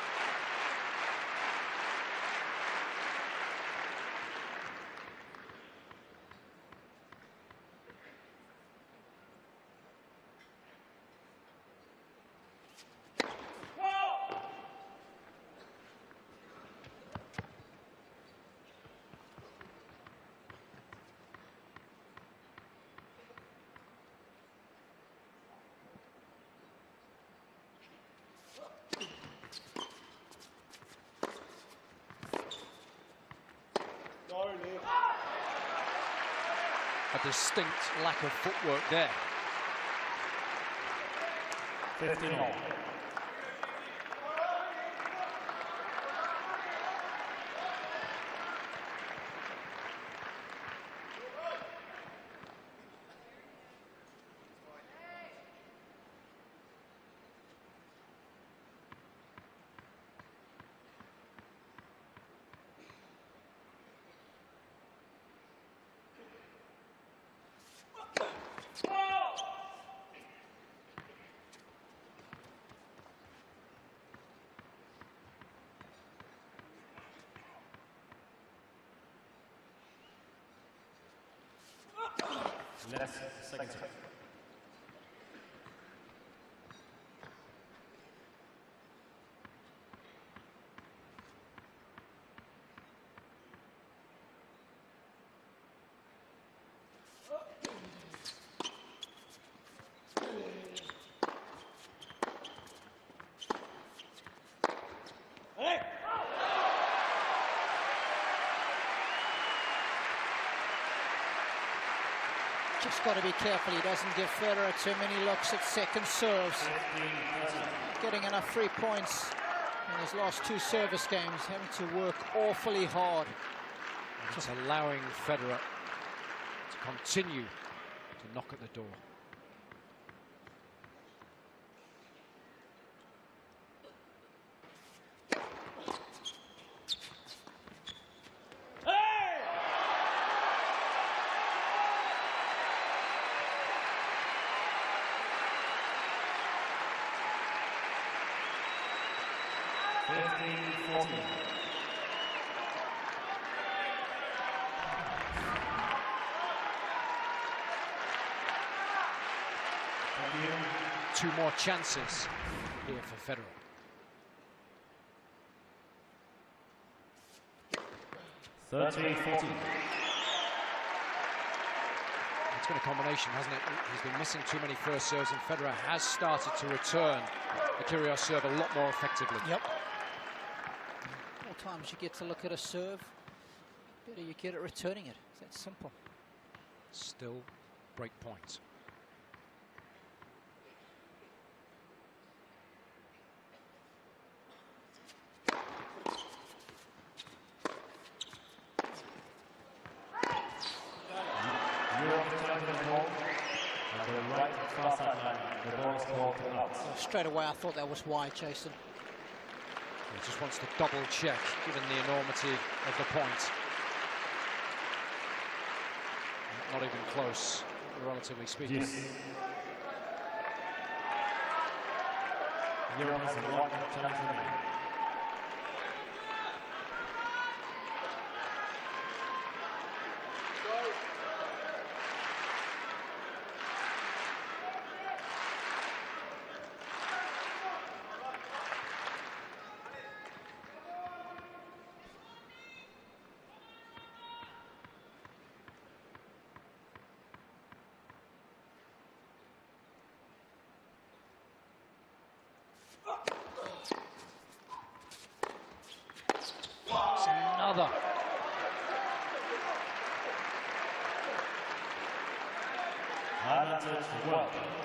A distinct lack of footwork there. 15-all. Let's second set. Just got to be careful he doesn't give Federer too many looks at second serves. Getting enough free points in his last 2 service games, having to work awfully hard. Just allowing Federer to continue to knock at the door. Two more chances here for Federer. It's been a combination, hasn't it? He's been missing too many first serves, and Federer has started to return the Kyrgios serve a lot more effectively. Yep. More times you get to look at a serve, better you get at returning it. It's that simple. Still break points. Straight away I thought that was wide, Jason. He just wants to double check, given the enormity of the point. Not even close, relatively speaking. Yes. You're on the long gentleman. Another.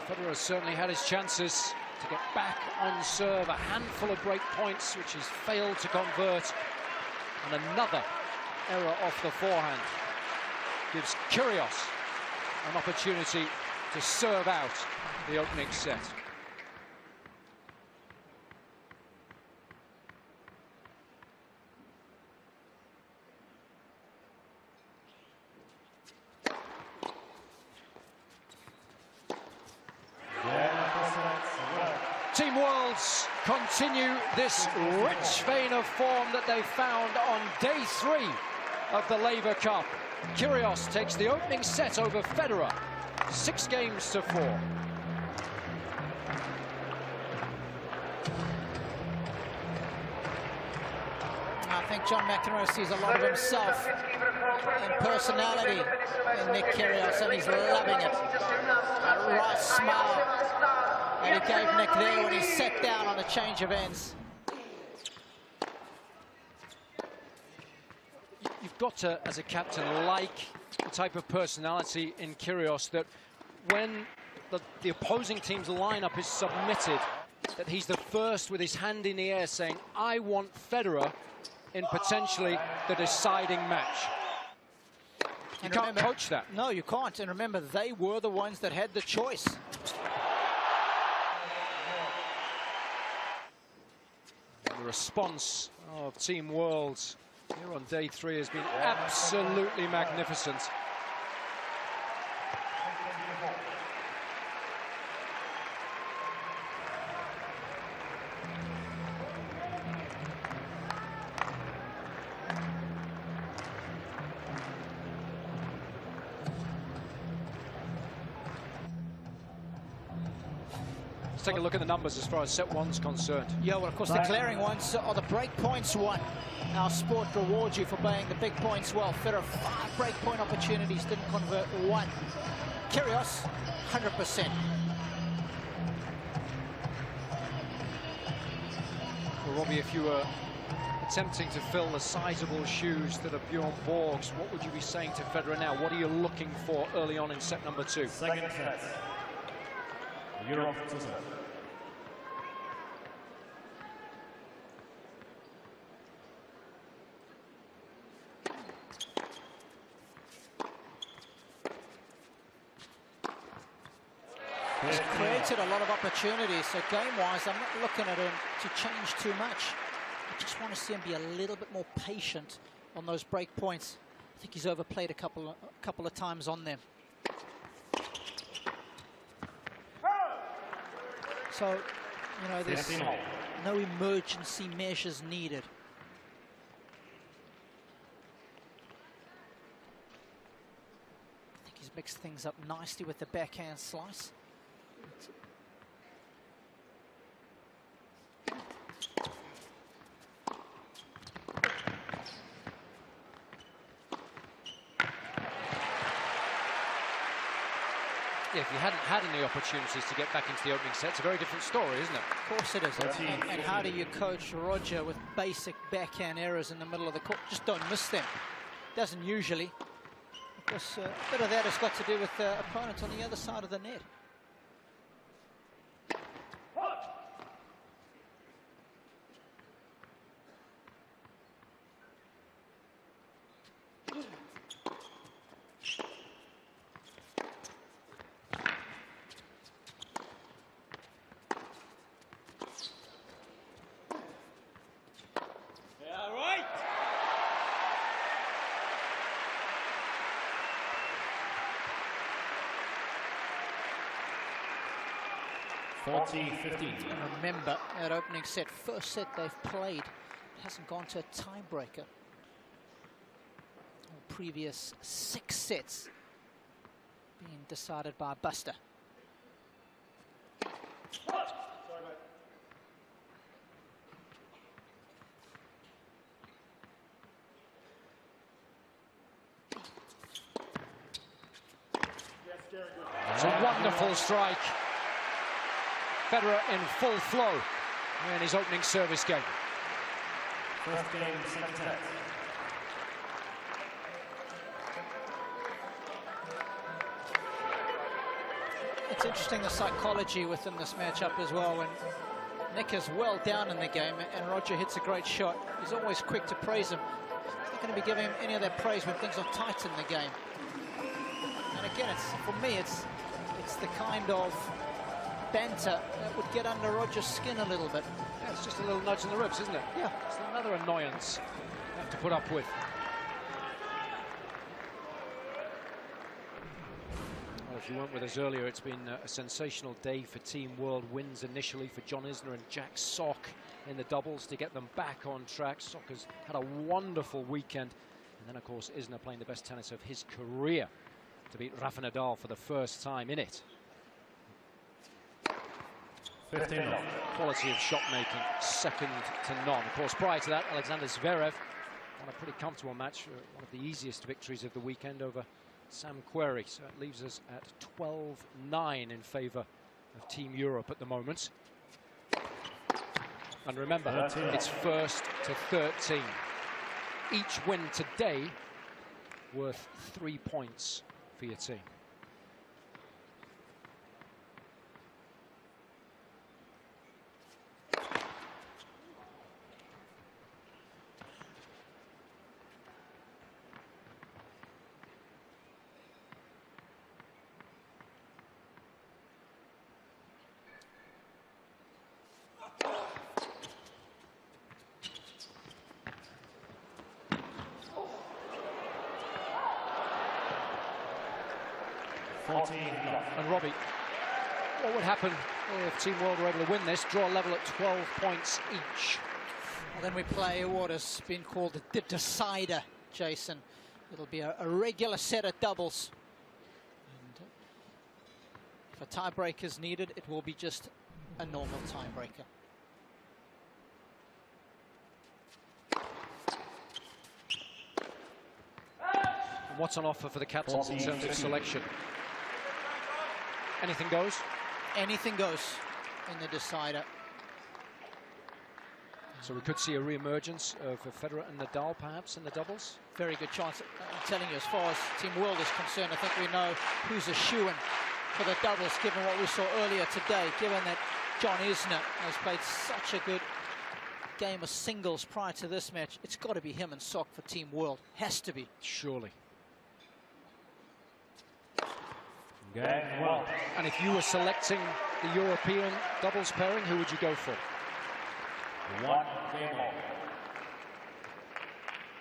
Federer certainly had his chances to get back on serve. A handful of break points, which he's failed to convert. And another error off the forehand gives Kyrgios an opportunity to serve out the opening set. Team Worlds continue this rich vein of form that they found on day 3 of the Laver Cup. Kyrgios takes the opening set over Federer, 6-4. I think John McEnroe sees a lot of himself and personality in Nick Kyrgios, and he's loving it. A right smile that he gave Nick there when he sat down on the change of ends. You've got to, as a captain, like the type of personality in Kyrgios that when the opposing team's lineup is submitted, that he's the first with his hand in the air saying, I want Federer in potentially the deciding match. You can't coach that. No, you can't. And remember, they were the ones that had the choice. And the response of Team Worlds here on day 3 has been absolutely magnificent. Let's take a look at the numbers as far as set one's concerned. Yeah, well, of course, the clearing ones are the break points won. Our sport rewards you for playing the big points well. FEDERER, 5 break point opportunities, didn't convert 1. KYRGIOS, 100%. Well, Robbie, if you were attempting to fill the sizable shoes that are Bjorn Borg's, what would you be saying to FEDERER now? What are you looking for early on in set number 2? Second set. Euro 2 set. He's created a lot of opportunities, so game-wise, I'm not looking at him to change too much. I just want to see him be a little bit more patient on those break points. I think he's overplayed a couple of times on them. So, you know, there's no emergency measures needed. I think he's mixed things up nicely with the backhand slice. Yeah, if you hadn't had any opportunities to get back into the opening set, it's a very different story, isn't it? Of course it is. And how do you coach Roger with basic backhand errors in the middle of the court? Just don't miss them. Doesn't usually. Of course, a bit of that has got to do with the opponent on the other side of the net. Remember, that opening set, first set they've played, it hasn't gone to a tiebreaker. All previous 6 sets being decided by a buster. It's a wonderful strike. FEDERER in full flow in his opening service game. First game, second set. It's interesting, the psychology within this matchup as well. When Nick is well down in the game and Roger hits a great shot, he's always quick to praise him. He's not going to be giving him any of that praise when things are tight in the game. And again, for me, it's the kind of banter that would get under Roger's skin a little bit. Yeah, it's just a little nudge in the ribs, isn't it? Yeah. It's another annoyance you have to put up with. Well, if you weren't with us earlier, it's been a sensational day for Team World. Wins initially for John Isner and Jack Sock in the doubles to get them back on track. Sock has had a wonderful weekend. And then, of course, Isner playing the best tennis of his career to beat Rafa Nadal for the first time in it. 15. Quality of shot making, second to none. Of course, prior to that, Alexander Zverev won a pretty comfortable match, one of the easiest victories of the weekend over Sam Querrey. So it leaves us at 12-9 in favour of Team Europe at the moment. And remember, 13. it's first to 13. Each win today worth 3 points for your team. And Robbie, what would happen if Team World were able to win this, draw level at 12 points each? And then we play what has been called the decider, Jason. It'll be a regular set of doubles. And if a tiebreaker is needed, it will be just a normal tiebreaker. What's on offer for the captains in terms of selection? Anything goes? Anything goes in the decider. So we could see a re-emergence of Federer and Nadal, perhaps, in the doubles? Very good chance. I'm telling you, as far as Team World is concerned, I think we know who's a shoo-in for the doubles, given what we saw earlier today, given that John Isner has played such a good game of singles prior to this match. It's got to be him and Sock for Team World. Has to be. Surely. Well. And if you were selecting the European doubles pairing, who would you go for? 1 game on.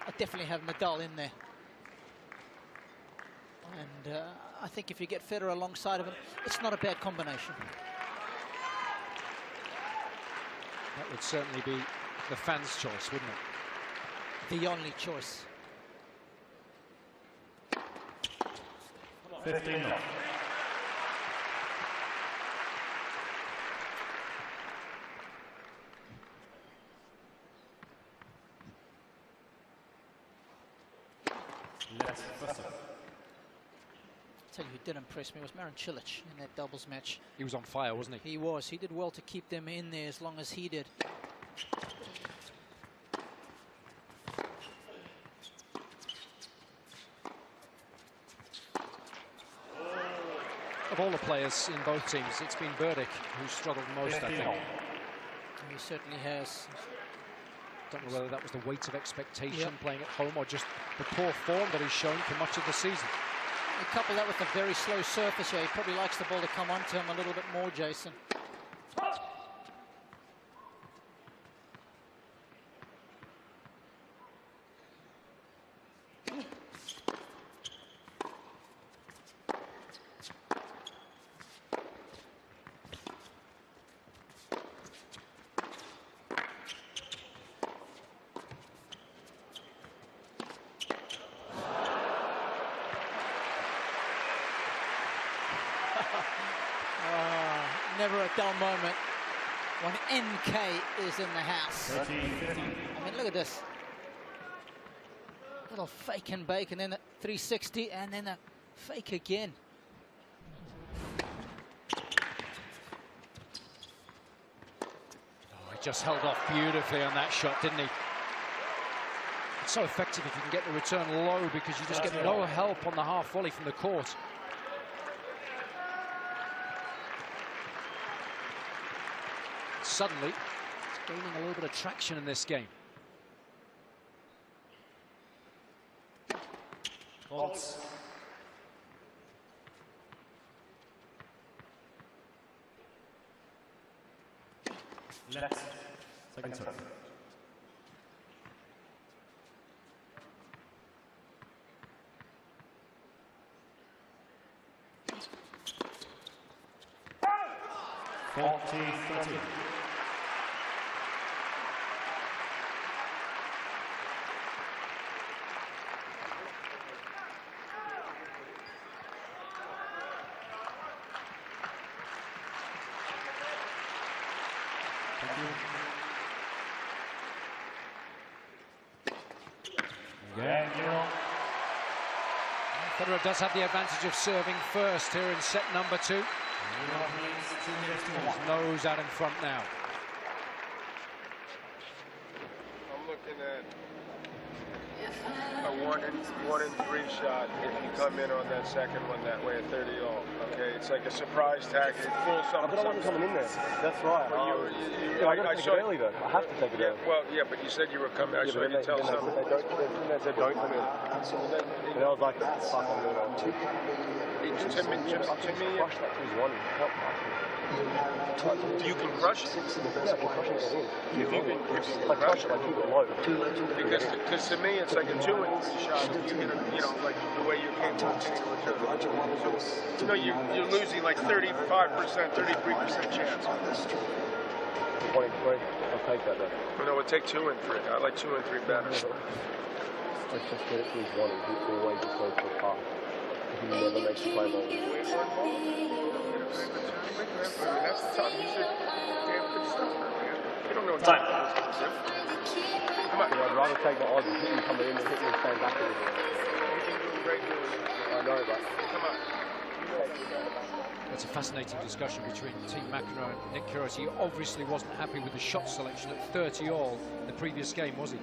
I definitely have Nadal in there. And I think if you get Federer alongside of him, it's not a bad combination. That would certainly be the fans' choice, wouldn't it? The only choice. 15 off. Let's first up. I'll tell you who did impress me was Marin Cilic in that doubles match. He was on fire, wasn't he? He was. He did well to keep them in there as long as he did. Of all the players in both teams, it's been Burdick who struggled most, I think. He certainly has. Don't know whether that was the weight of expectation playing at home or just the poor form that he's shown for much of the season. You couple that with a very slow surface here. He probably likes the ball to come onto him a little bit more, Jason. Never a dull moment when NK is in the house. 13, 15. I mean, look at this. Little fake and bake, and then a 360, and then a fake again. Oh, he just held off beautifully on that shot, didn't he? It's so effective if you can get the return low because you just get no help on the half volley from the court. Suddenly, it's gaining a little bit of traction in this game. Odds. Let's second serve. $40-30. Federer does have the advantage of serving first here in set number 2. His nose out in front now. I'm looking at a 1 in 3 shot if you come in on that second one that way at 30-all. Okay, it's like a surprise tactic, full something. But I wasn't coming in there. That's right. I got to take it early though. I have to take it early. Well, yeah, but you said you were coming. I saw you tell someone. They said don't come in. And I was like, fuck, I'm going on. To me, Crush that 3-1. you can crush it. Yeah, I can crush it in. If you can Crush it, I keep it low. Because to me, it's like a 2 in 3 shot. You get a, you know, like the way you came to return. No, you're losing like 35%, 33% chance. 1 in 3. I'll take that then. No, it would take 2 in 3. I like 2 in 3 better. Let's just get it to his 1 and he always just goes for a pass. he never makes a play ball. That's the time you should damn good stuff, man. You don't know what Time. Come on. I'd rather take the odds and hit him coming in than hit him and stand back. He can do a great deal. I know, but Come on. It's a fascinating discussion between Team McEnroe and Nick Kyrgios. He obviously wasn't happy with the shot selection at 30-all in the previous game, was he?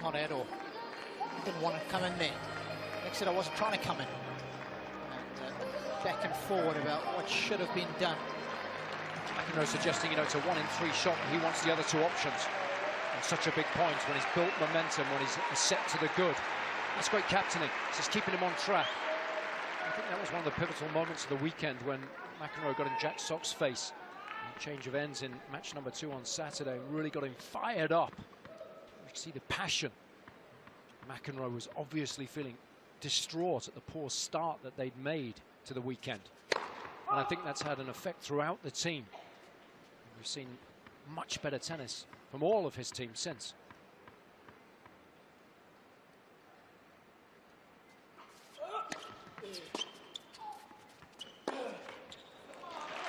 Not at all. Didn't want to come in there. Nick said I wasn't trying to come in. And back and forward about what should have been done. McEnroe suggesting, you know, it's a 1 in 3 shot and he wants the other 2 options. And such a big point when he's built momentum, when he's set to the good. That's great captaining. It's just keeping him on track. I think that was one of the pivotal moments of the weekend when McEnroe got in Jack Sock's face. Change of ends in match number 2 on Saturday really got him fired up. You can see the passion. McEnroe was obviously feeling distraught at the poor start that they'd made to the weekend. And I think that's had an effect throughout the team. We've seen much better tennis from all of his team since.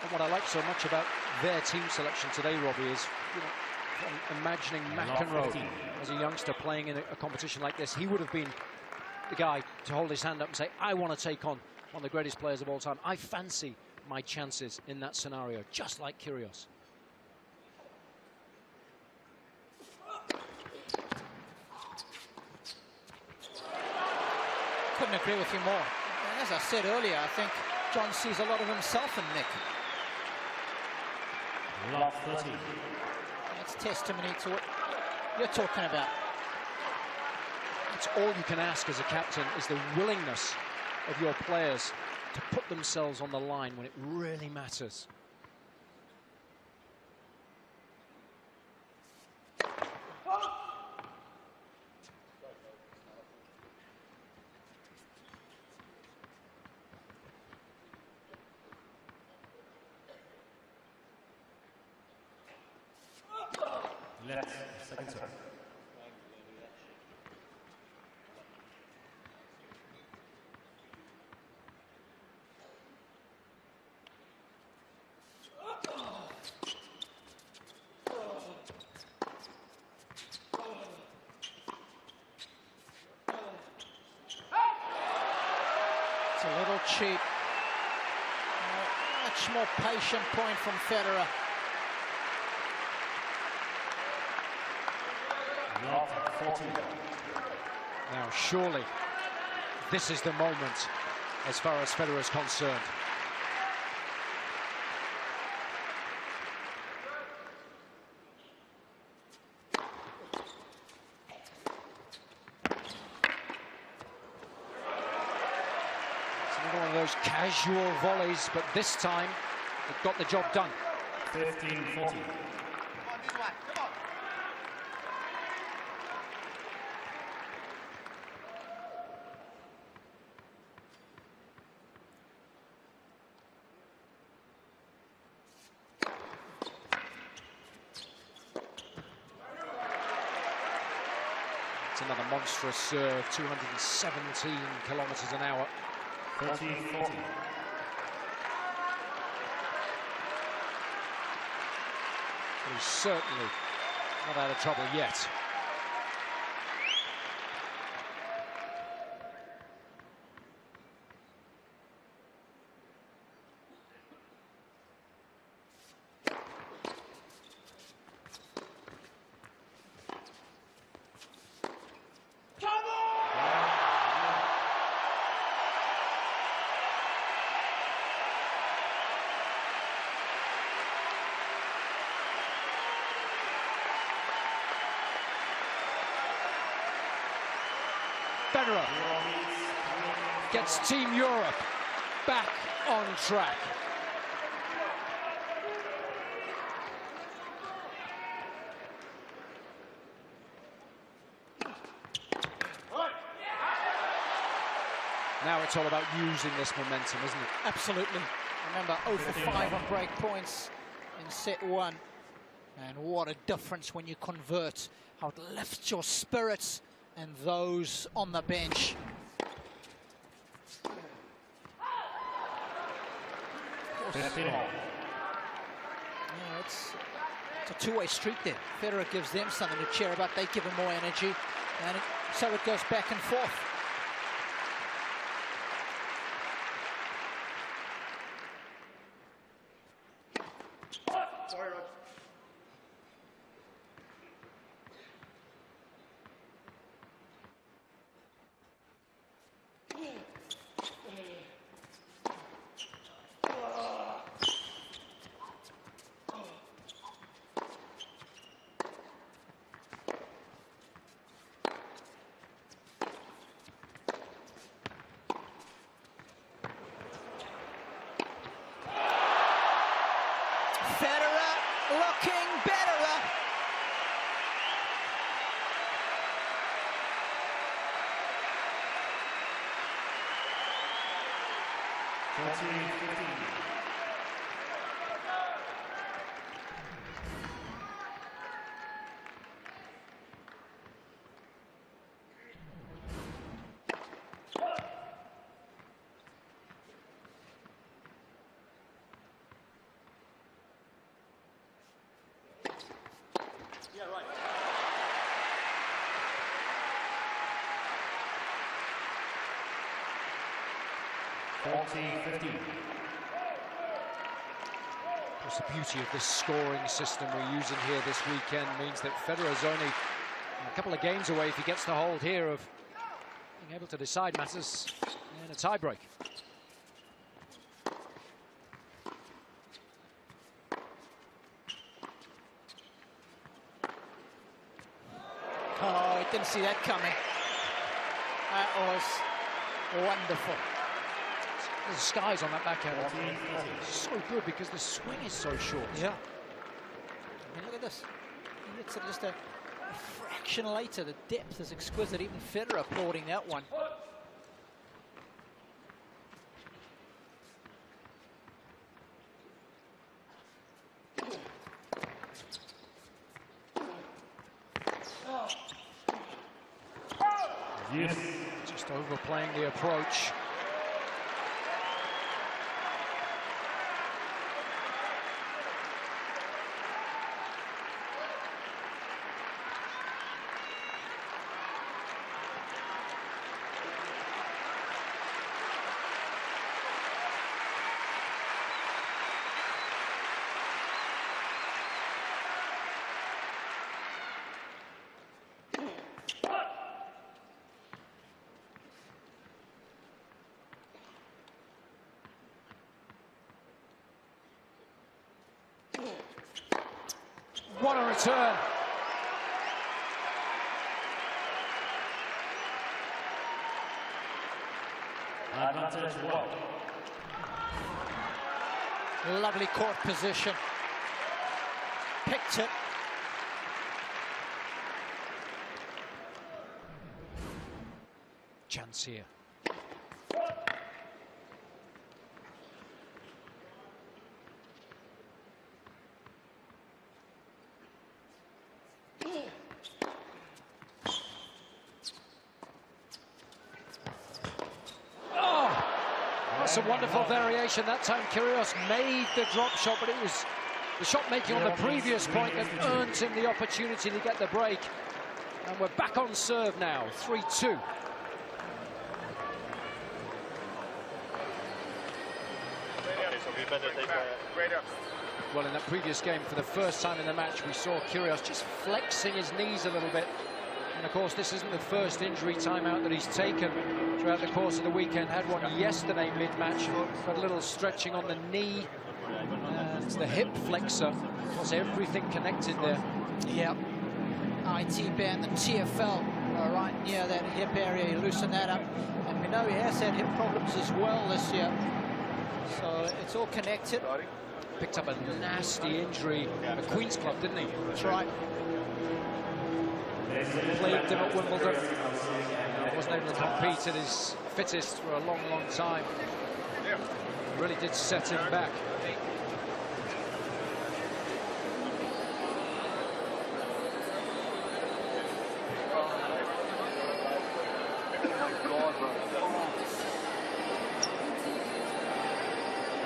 And what I like so much about their team selection today, Robbie, is, you know, imagining McEnroe as a youngster playing in a competition like this. He would have been the guy to hold his hand up and say, I want to take on one of the greatest players of all time. I fancy my chances in that scenario, just like Kyrgios. Couldn't agree with you more. And as I said earlier, I think John sees a lot of himself in Nick. Love 13. It's testimony to what you're talking about. It's all you can ask as a captain is the willingness of your players to put themselves on the line when it really matters. Left, second serve. It's a little cheap. Much more patient point from Federer. Now, surely, this is the moment as far as Federer is concerned. It's another one of those casual volleys, but this time it got the job done. 15-14. It's another monstrous serve, 217 kilometers an hour. 13-14. He's certainly not out of trouble yet. Federer gets Team Europe back on track. Now it's all about using this momentum, isn't it? Absolutely. Remember, 0 for 5 on break points in set 1. And what a difference when you convert, how it lifts your spirits and those on the bench. Yeah, it's a two-way street there. Federer gives them something to cheer about. They give him more energy, and so it goes back and forth. Federer looking better. Yeah, right. Of course, the beauty of this scoring system we're using here this weekend means that Federer's only a couple of games away, if he gets the hold here, of being able to decide matters in a tie-break. Oh, I didn't see that coming. That was wonderful. The skies on that backhand. So good because the swing is so short. Yeah. I mean, look at this. He hits it just a fraction later. The depth is exquisite. Even Federer applauding that one. Yes. Just overplaying the approach. What a return. Advantage one. Lovely court position. Picked it. Chance here. That's a wonderful variation. That time KYRGIOS made the drop shot, but it was the shot making on the previous point that earned him the opportunity to get the break. And we're back on serve now, 3-2. Well, in that previous game, for the first time in the match, we saw KYRGIOS just flexing his knees a little bit. And of course, this isn't the first injury timeout that he's taken throughout the course of the weekend. Had one yesterday mid-match, got a little stretching on the knee and the hip flexor. Was everything connected there? Yep. IT band, the TFL, right near that hip area. He loosened that up, and we know he has had hip problems as well this year. So it's all connected. Picked up a nasty injury at Queen's Club, didn't he? That's right. Plagued him at Wimbledon. Wasn't able to compete at his fittest for a long, long time. Really did set him back.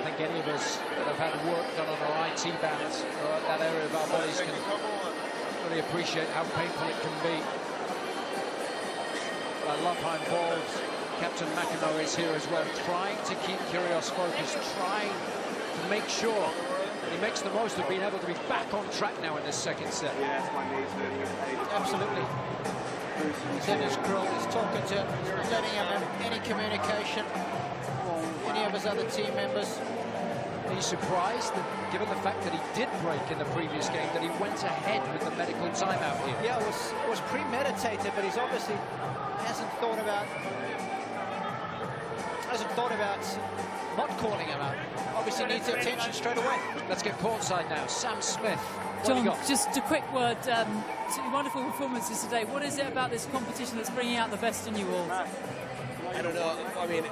think any of us that have had work done on our IT bands or that area of our bodies can really appreciate how painful it can be. I love how involved Captain McEnroe is here as well, trying to keep Kyrgios focused, trying to make sure that he makes the most of being able to be back on track now in this second set. Absolutely. Dennis Kroll is talking to him, letting him have any communication, any of his other team members. Are you surprised that, given the fact that he did break in the previous game, that he went ahead with the medical timeout here? Yeah, it was premeditated, but he's obviously hasn't thought about not calling him out. Obviously needs the attention straight away. Let's get courtside now. Sam Smith. John, just a quick word. Wonderful performances today. What is it about this competition that's bringing out the best in you all? I don't know. I mean,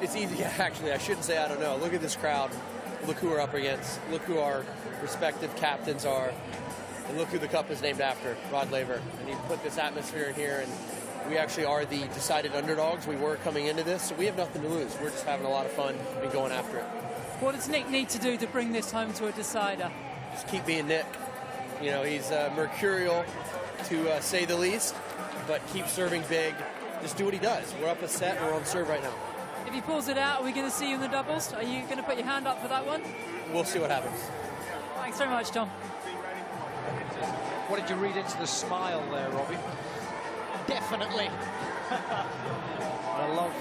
it's easy. Actually, I shouldn't say I don't know. Look at this crowd. Look who we're up against. Look who our respective captains are. And look who the cup is named after, Rod Laver. And he put this atmosphere in here, and we actually are the decided underdogs. We were coming into this, so we have nothing to lose. We're just having a lot of fun and going after it. What does Nick need to do to bring this home to a decider? Just keep being Nick. You know, he's mercurial, to say the least, but keep serving big. Just do what he does. We're up a set, and we're on serve right now. If he pulls it out, are we going to see you in the doubles? Are you going to put your hand up for that one? We'll see what happens. Thanks very much, John. What did you read into the smile there, Robbie? Definitely. I love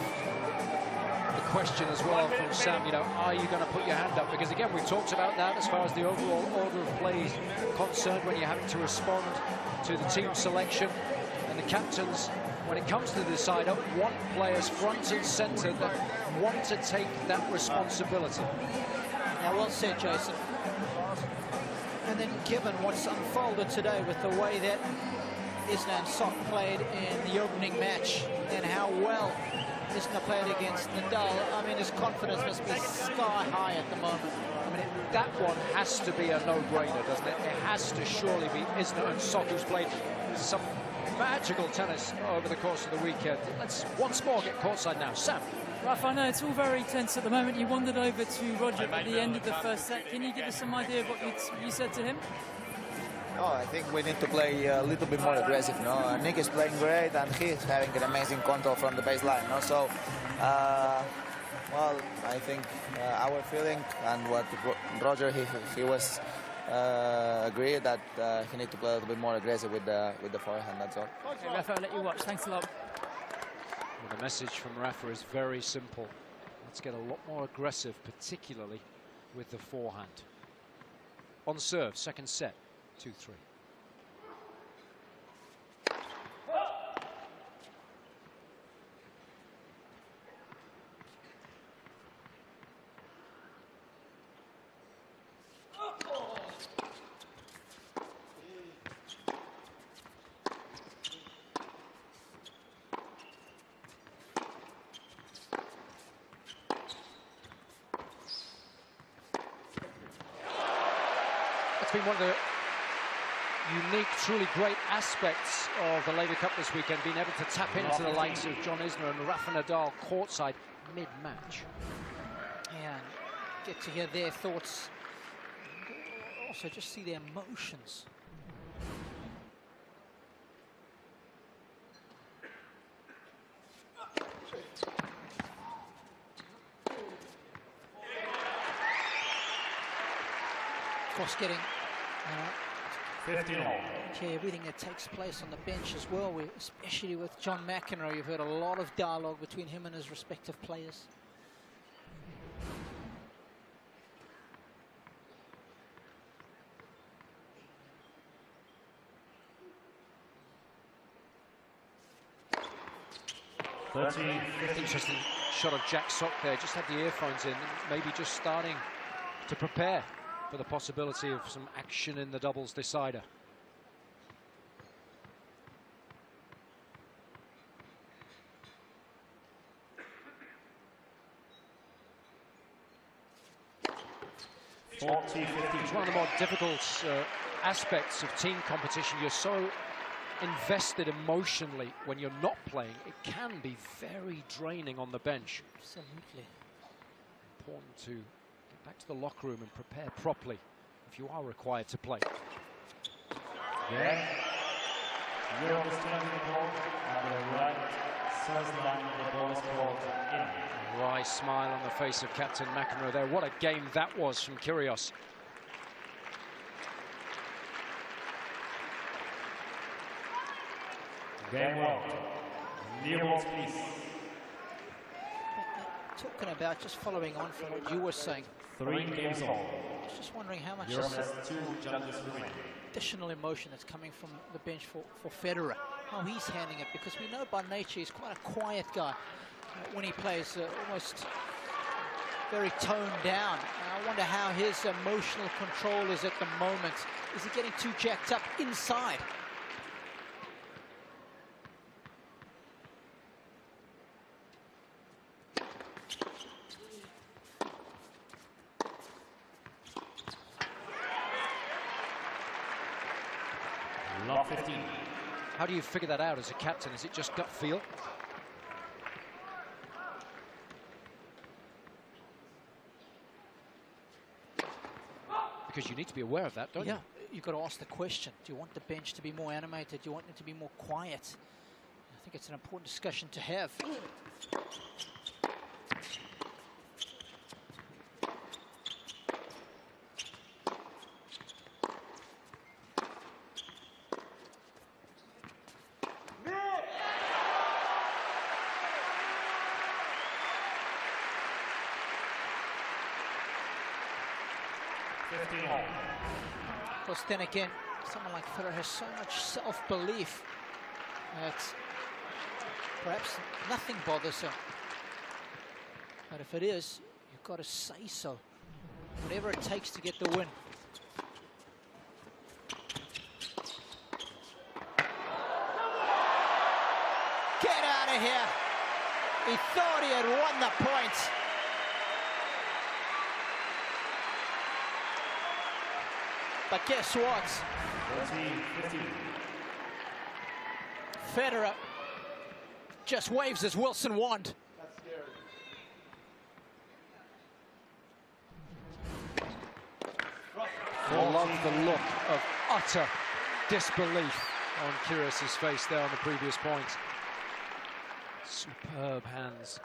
the question as well from Sam, you know, are you going to put your hand up? Because again, we've talked about that as far as the overall order of play is concerned when you're having to respond to the team selection. And the captains, when it comes to the decider, want players front and centre that want to take that responsibility. Yeah, well said, Jason. And then given what's unfolded today with the way that Isner and Sok played in the opening match and how well Isner played against Nadal, I mean, his confidence must be sky high at the moment. I mean, that one has to be a no-brainer, doesn't it? It has to surely be Isner and Sok, who's played some magical tennis over the course of the weekend. Let's once more get courtside now. Sam. Raf, I know it's all very tense at the moment. You wandered over to Roger at the end of the first set. Can you give us some idea of what you said to him? Oh, I think we need to play a little bit more aggressive. No, Nick is playing great, and he's having an amazing control from the baseline. No, so well, I think our feeling and what Roger he was agreed that he need to play a little bit more aggressive with the forehand. That's all. Okay, Rafa, I'll let you watch. Thanks a lot. Well, the message from Rafa is very simple. Let's get a lot more aggressive, particularly with the forehand. On serve, second set. 2-3. It's been one of the unique, truly great aspects of the Laver Cup this weekend, being able to tap into the likes of John Isner and Rafa Nadal courtside mid-match. Yeah, and get to hear their thoughts. Also, just see their emotions. Of course, getting 15 all. everything that takes place on the bench as well, especially with John McEnroe. You've heard a lot of dialogue between him and his respective players. Interesting shot of Jack Sock there. Just had the earphones in, maybe just starting to prepare for the possibility of some action in the doubles decider. It's one of the more difficult aspects of team competition. You're so invested emotionally when you're not playing. It can be very draining on the bench. Absolutely. Important to back to the locker room and prepare properly if you are required to play. Then, Europe is turning the ball on the right sideline. The ball is called in. A wry smile on the face of Captain McEnroe there. What a game that was from KYRGIOS. Game one. New balls, please. Talking about, just following on from what you were saying. 3 games on. I was just wondering how much Europe has 2 challenges remaining. additional emotion that's coming from the bench for FEDERER, how he's handling it, because we know by nature he's quite a quiet guy when he plays, almost very toned down. I wonder how his emotional control is at the moment. Is he getting too jacked up inside? Lock 15. How do you figure that out as a captain? Is it just gut feel? Because you need to be aware of that, don't you? Yeah, you've got to ask the question. Do you want the bench to be more animated? Do you want them to be more quiet? I think it's an important discussion to have. Because then again, someone like FEDERER has so much self-belief that perhaps nothing bothers him. But if it is, you've got to say so. Whatever it takes to get the win. Get out of here! He thought he had won the point. But guess what? 15. FEDERER just waves his Wilson wand. That's scary. I love the look of utter disbelief on KYRGIOS' face there on the previous point. Superb hands.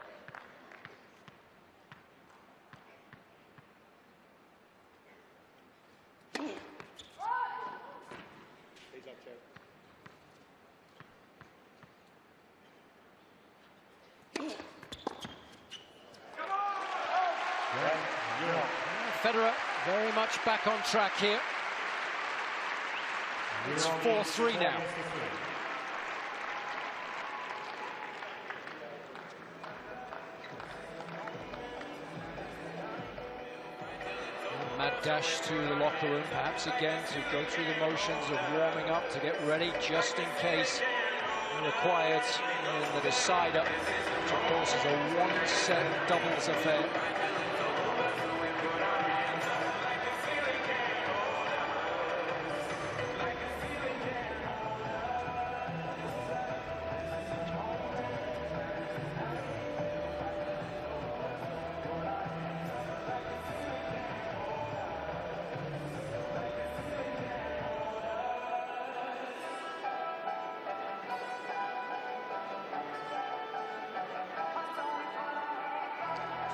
FEDERER very much back on track here. It's 4-3 now. Mad dash to the locker room, perhaps again to go through the motions of warming up to get ready just in case required in the decider, which of course is a one-set doubles affair.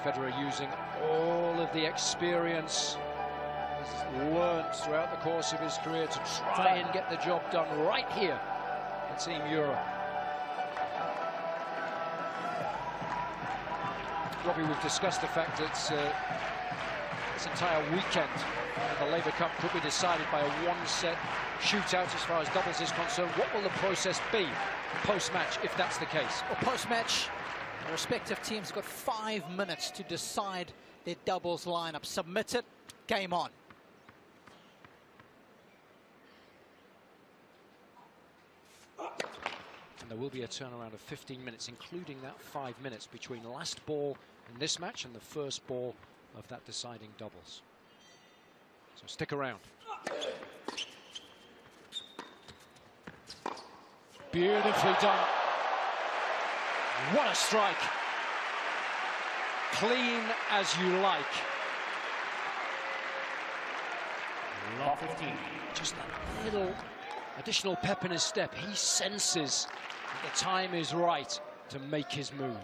FEDERER using all of the experience he's learned throughout the course of his career to try and get the job done right here at Team Europe. Robbie, we've discussed the fact that this entire weekend the Laver Cup could be decided by a one-set shootout as far as doubles is concerned. What will the process be post-match if that's the case? Well, post-match, the respective teams have got 5 minutes to decide their doubles lineup. Submit it, game on. And there will be a turnaround of 15 minutes, including that 5 minutes between the last ball in this match and the first ball of that deciding doubles. So stick around. Beautifully done. What a strike. Clean as you like. Lot 15. Just that little additional pep in his step. He senses that the time is right to make his move.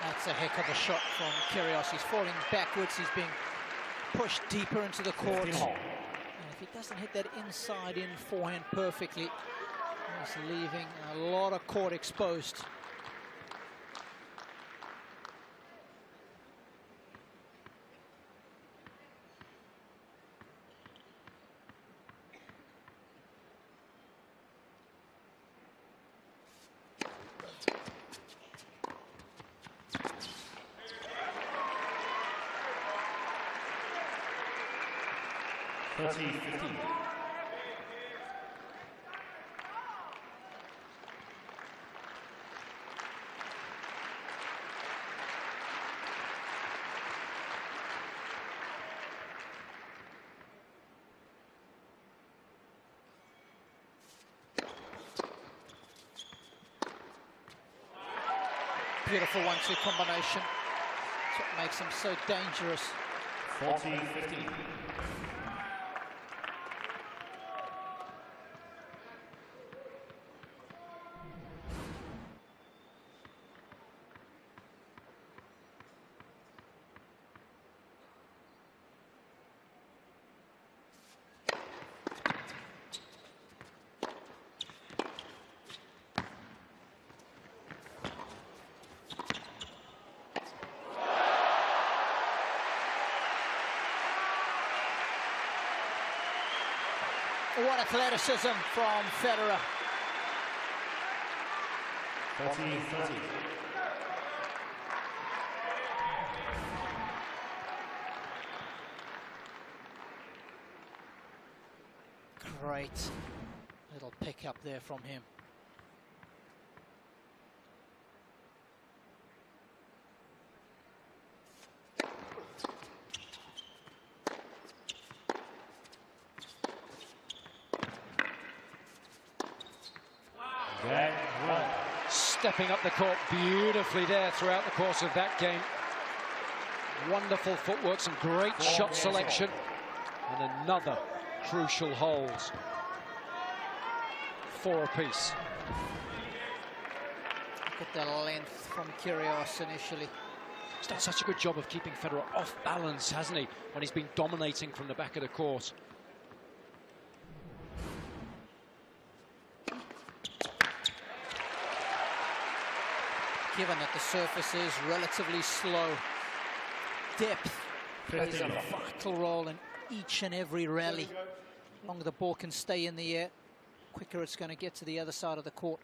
That's a heck of a shot from KYRGIOS. He's falling backwards. He's being pushed deeper into the court. And if he doesn't hit that inside-in forehand perfectly, he's leaving a lot of court exposed. Beautiful 1-2 combination. That's what makes him so dangerous. 14-15. What athleticism from FEDERER. 14-30. Great little pick up there from him. Stepping up the court beautifully there throughout the course of that game. Wonderful footwork, some great shot selection, and another crucial hold. 4 apiece. Look at the length from KYRGIOS initially. He's done such a good job of keeping FEDERER off balance, hasn't he, when he's been dominating from the back of the court. Given that the surface is relatively slow, depth plays a vital role in each and every rally. The longer the ball can stay in the air, quicker it's going to get to the other side of the court.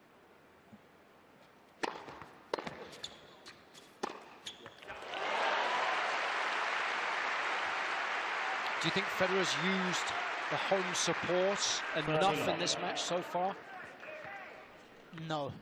Do you think FEDERER's used the home support enough in this match so far? No.